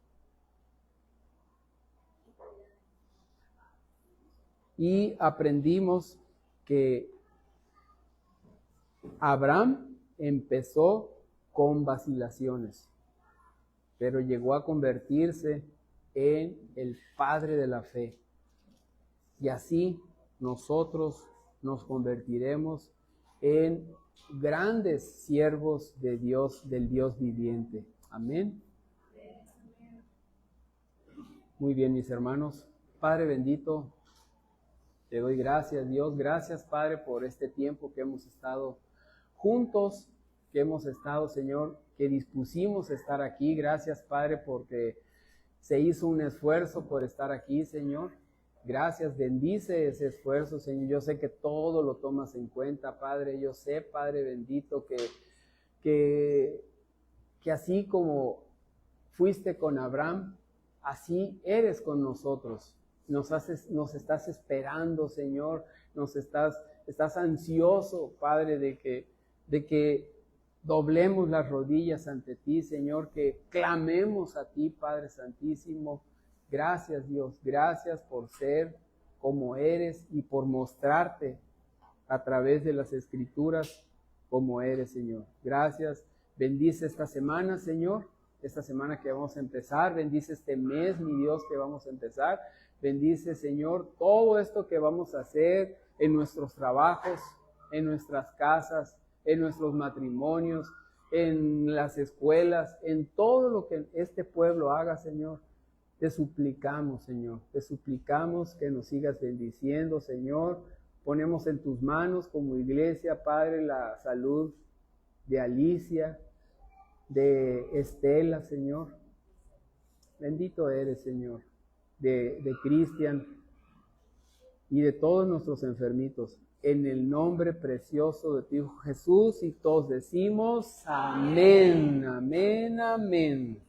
Speaker 1: Y aprendimos que Abraham empezó con vacilaciones, pero llegó a convertirse en el padre de la fe. Y así nosotros nos convertiremos en grandes siervos de Dios, del Dios viviente. Amén. Muy bien, mis hermanos. Padre bendito, te doy gracias, Dios. Gracias, Padre, por este tiempo que hemos estado juntos, que hemos estado, Señor, que dispusimos estar aquí. Gracias, Padre, porque se hizo un esfuerzo por estar aquí, Señor. Gracias, bendice ese esfuerzo, Señor. Yo sé que todo lo tomas en cuenta, Padre. Yo sé, Padre bendito, que así como fuiste con Abraham, así eres con nosotros. Nos estás esperando, Señor. Estás ansioso, Padre, de que doblemos las rodillas ante ti, Señor, que clamemos a ti, Padre Santísimo. Gracias, Dios, gracias por ser como eres y por mostrarte a través de las Escrituras como eres, Señor. Gracias, bendice esta semana, Señor, esta semana que vamos a empezar, bendice este mes, mi Dios, que vamos a empezar, bendice, Señor, todo esto que vamos a hacer en nuestros trabajos, en nuestras casas, en nuestros matrimonios, en las escuelas, en todo lo que este pueblo haga, Señor. Te suplicamos, Señor, te suplicamos que nos sigas bendiciendo, Señor. Ponemos en tus manos como iglesia, Padre, la salud de Alicia, de Estela, Señor. Bendito eres, Señor, de Cristian y de todos nuestros enfermitos. en el nombre precioso de tu Hijo Jesús, y todos decimos amén, amén, amén.